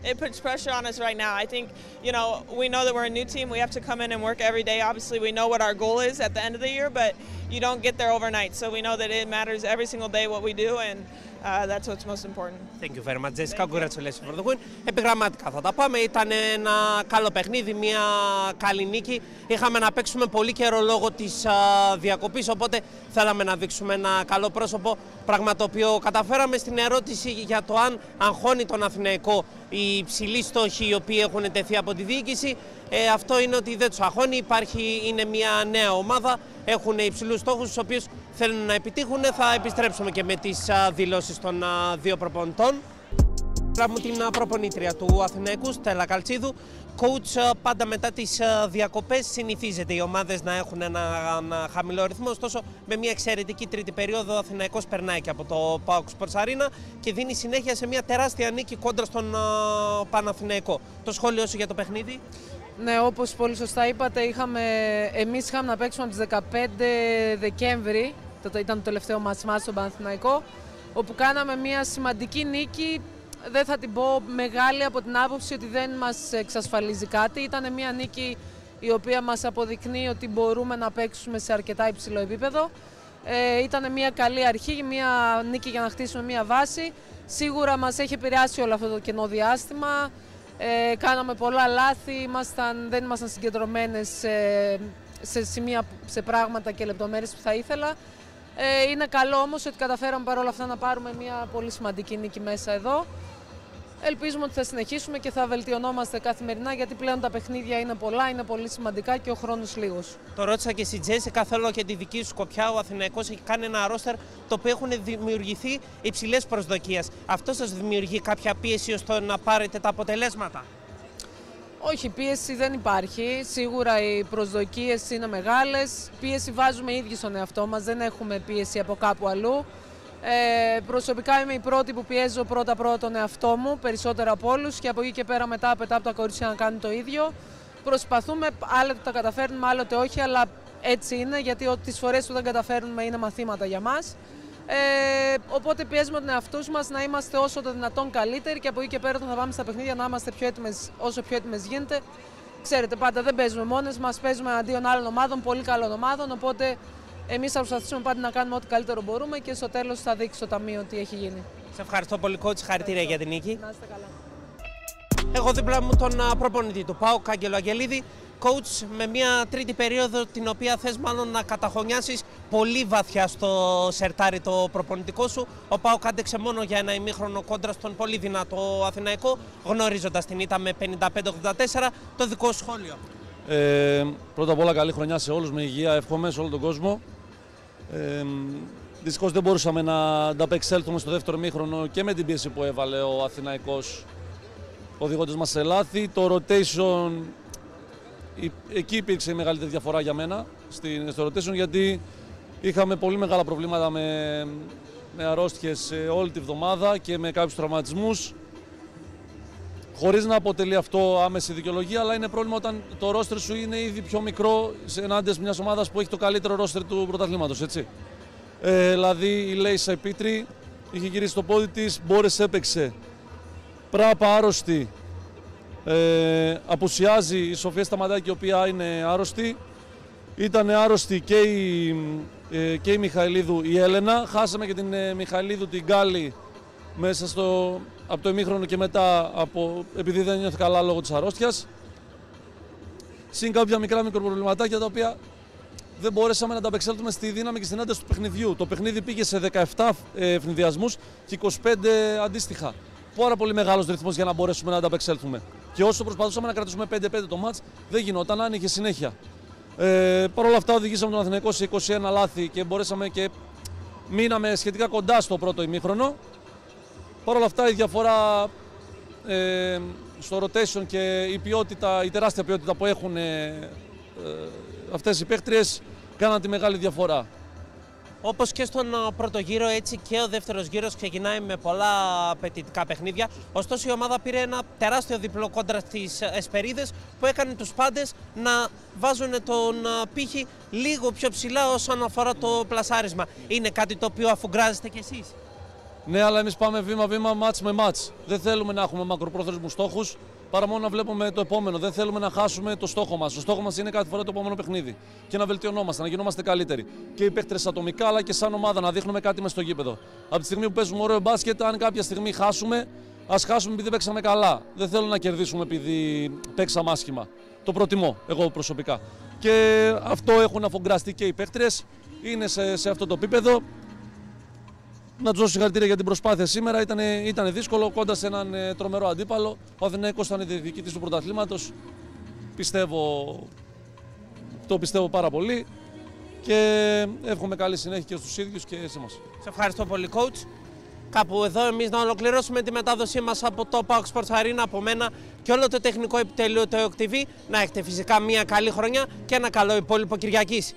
it puts pressure on us right now. I think, you know, we know that we're a new team. We have to come in and work every day. Obviously, we know what our goal is at the end of the year, but you don't get there overnight. So we know that it matters every single day what we do, and that's what's most important. Thank you very much, Jessica. Congratulations for the win. Επιγραμματικά θα τα πάμε. Ήταν ένα καλό παιχνίδι, μια καλή νίκη. Είχαμε να παίξουμε πολύ καιρό λόγω της διακοπής, οπότε θέλαμε να δείξουμε ένα καλό πρόσωπο, πράγμα το οποίο καταφέραμε. Στην ερώτηση για το αν αγχώνει τον Αθηναϊκό οι υψηλοί στόχοι οι οποίοι έχουν τεθεί από τη διοίκηση, αυτό είναι ότι δεν τους αγχώνει. Είναι μια νέα ομάδα, έχουν υψηλούς στόχους τους οποίους θέλουν να επιτύχουν. Θα επιστρέψουμε και με τις δηλώσεις των δύο προπονητών. Μου την προπονήτρια του Αθηναϊκού, Στέλλα Καλτσίδου. Coach, πάντα μετά τις διακοπές συνηθίζεται οι ομάδες να έχουν ένα χαμηλό ρυθμό, ωστόσο με μια εξαιρετική τρίτη περίοδο ο Αθηναϊκός περνάει και από το PAOK Sports Arena και δίνει συνέχεια σε μια τεράστια νίκη κόντρα στον Παναθηναϊκό. Το σχόλιο σου για το παιχνίδι? Ναι, όπως πολύ σωστά είπατε, εμείς είχαμε να παίξουμε από τις 15 Δεκέμβρη, ήταν το τελευταίο μας στον Παναθηναϊκό, όπου κάναμε μια σημαντική νίκη. Δεν θα την πω μεγάλη από την άποψη ότι δεν μας εξασφαλίζει κάτι. Ήταν μια νίκη η οποία μας αποδεικνύει ότι μπορούμε να παίξουμε σε αρκετά υψηλό επίπεδο. Ήταν μια καλή αρχή, μια νίκη για να χτίσουμε μια βάση. Σίγουρα μας έχει επηρεάσει όλο αυτό το κενό διάστημα. Κάναμε πολλά λάθη, δεν ήμασταν συγκεντρωμένες σε πράγματα και λεπτομέρειες που θα ήθελα. Είναι καλό όμως ότι καταφέραμε παρόλα αυτά να πάρουμε μια πολύ σημαντική νίκη μέσα εδώ. Ελπίζουμε ότι θα συνεχίσουμε και θα βελτιωνόμαστε καθημερινά, γιατί πλέον τα παιχνίδια είναι πολλά, είναι πολύ σημαντικά και ο χρόνος λίγος. Το ρώτησα και στη Τζέσικα, θέλω και τη δική σου σκοπιά. Ο Αθηναϊκός έχει κάνει ένα ρόστερ το οποίο έχουν δημιουργηθεί υψηλές προσδοκίες. Αυτό σας δημιουργεί κάποια πίεση ώστε να πάρετε τα αποτελέσματα? Όχι, πίεση δεν υπάρχει. Σίγουρα οι προσδοκίες είναι μεγάλες. Πίεση βάζουμε οι ίδιοι στον εαυτό μας, δεν έχουμε πίεση από κάπου αλλού. Προσωπικά είμαι η πρώτη που πιέζω πρώτα τον εαυτό μου, περισσότερο από όλους, και από εκεί και πέρα μετά από τα κορίτσια να κάνουν το ίδιο. Προσπαθούμε, άλλοτε τα καταφέρνουμε, άλλοτε όχι, αλλά έτσι είναι, γιατί τις φορές που δεν καταφέρνουμε είναι μαθήματα για μας. Οπότε πιέζουμε τον εαυτό μας να είμαστε όσο το δυνατόν καλύτεροι και από εκεί και πέρα όταν θα πάμε στα παιχνίδια να είμαστε όσο πιο έτοιμες γίνεται. Ξέρετε, πάντα δεν παίζουμε μόνες μας, παίζουμε αντίον άλλων ομάδων, πολύ καλών ομάδων, οπότε εμείς θα προσπαθήσουμε πάντα να κάνουμε ό,τι καλύτερο μπορούμε και στο τέλος θα δείξει το ταμείο τι έχει γίνει. Σε ευχαριστώ πολύ, coach. Συγχαρητήρια για την νίκη. Να είστε καλά. Έχω δίπλα μου τον προπονητή του ΠΑΟΚ, Άγγελο Αγγελίδη. Coach, με μια τρίτη περίοδο την οποία θες μάλλον να καταχωνιάσεις πολύ βαθιά στο σερτάρι το προπονητικό σου. Ο ΠΑΟΚ άντεξε μόνο για ένα ημίχρονο κόντρα στον πολύ δυνατό Αθηναϊκό, γνωρίζοντας την ήττα με 55-84. Το δικό σου σχόλιο? Πρώτα απ' όλα καλή χρονιά σε όλους, με υγεία εύχομαι σε όλο τον κόσμο. Δυστυχώς δεν μπορούσαμε να ανταπεξέλθουμε στο δεύτερο ημίχρονο και με την πίεση που έβαλε ο Αθηναϊκός, οδηγώντας μας σε λάθη. Το rotation, εκεί υπήρξε η μεγαλύτερη διαφορά για μένα στο rotation, γιατί είχαμε πολύ μεγάλα προβλήματα με αρρώστιες όλη τη βδομάδα και με κάποιους τραυματισμούς. Χωρίς να αποτελεί αυτό άμεση δικαιολογία, αλλά είναι πρόβλημα όταν το ρόστερ σου είναι ήδη πιο μικρό ενάντια μιας ομάδας που έχει το καλύτερο ρόστερ του πρωταθλήματος, έτσι. Δηλαδή η Λέισσα Πίτρη είχε γυρίσει το πόδι της, μπόρεσε, έπαιξε. Πράπα άρρωστη, απουσιάζει η Σοφία Σταματάκη, η οποία είναι άρρωστη. Ήταν άρρωστη και η Μιχαηλίδου, η Έλενα. Χάσαμε και την Μιχαηλίδου, την Γκάλη, μέσα από το ημίχρονο και μετά, επειδή δεν νιώθει καλά λόγω της αρρώστιας. Συν κάποια μικρά μικροπροβληματάκια τα οποία δεν μπορέσαμε να ανταπεξέλθουμε στη δύναμη και στην ένταση του παιχνιδιού. Το παιχνίδι πήγε σε 17 ευνηδιασμούς και 25 αντίστοιχα. Πάρα πολύ μεγάλος ρυθμός για να μπορέσουμε να ανταπεξέλθουμε. Και όσο προσπαθούσαμε να κρατήσουμε 5-5 το μάτς, δεν γινόταν, άνοιγε συνέχεια. Παρ' όλα αυτά, οδηγήσαμε τον Αθηναϊκό σε 21 λάθη και μπορέσαμε και μείναμε σχετικά κοντά στο πρώτο ημίχρονο. Παρ' όλα αυτά, η διαφορά στο rotation και η τεράστια ποιότητα που έχουν αυτές οι παίκτριες κάναν τη μεγάλη διαφορά. Όπως και στον πρώτο γύρο, έτσι και ο δεύτερος γύρος ξεκινάει με πολλά απαιτητικά παιχνίδια. Ωστόσο, η ομάδα πήρε ένα τεράστιο διπλό κόντρα στις Εσπερίδες που έκανε τους πάντες να βάζουν τον πύχη λίγο πιο ψηλά όσον αφορά το πλασάρισμα. Είναι κάτι το οποίο αφουγκράζεστε κι εσείς? Ναι, αλλά εμείς πάμε βήμα-βήμα, μάτς με μάτς. Δεν θέλουμε να έχουμε μακροπρόθεσμους στόχους, παρά μόνο να βλέπουμε το επόμενο. Δεν θέλουμε να χάσουμε το στόχο μας. Ο στόχος μας είναι κάθε φορά το επόμενο παιχνίδι. Και να βελτιωνόμαστε, να γινόμαστε καλύτεροι. Και οι παίκτες ατομικά, αλλά και σαν ομάδα, να δείχνουμε κάτι μες στο γήπεδο. Από τη στιγμή που παίζουμε ωραίο μπάσκετ, αν κάποια στιγμή χάσουμε, ας χάσουμε επειδή παίξαμε καλά. Δεν θέλω να κερδίσουμε επειδή παίξαμε άσχημα. Το προτιμώ, εγώ προσωπικά. Και αυτό έχουν αφογκραστεί και οι παίκτες. Είναι σε αυτό το επίπεδο. Να του δώσω συγχαρητήρια για την προσπάθεια σήμερα. Ήταν δύσκολο κοντά σε έναν τρομερό αντίπαλο. Ο Αθηναϊκός ήταν διεκδικητής του πρωταθλήματος. Το πιστεύω πάρα πολύ και εύχομαι καλή συνέχεια και στους ίδιους και σε εμάς. Σε ευχαριστώ πολύ, coach. Κάπου εδώ εμείς να ολοκληρώσουμε τη μετάδοσή μας από το PAOK Sports Arena, από μένα και όλο το τεχνικό επιτελείο του EOK TV. Να έχετε φυσικά μια καλή χρονιά και ένα καλό υπόλοιπο Κυριακής.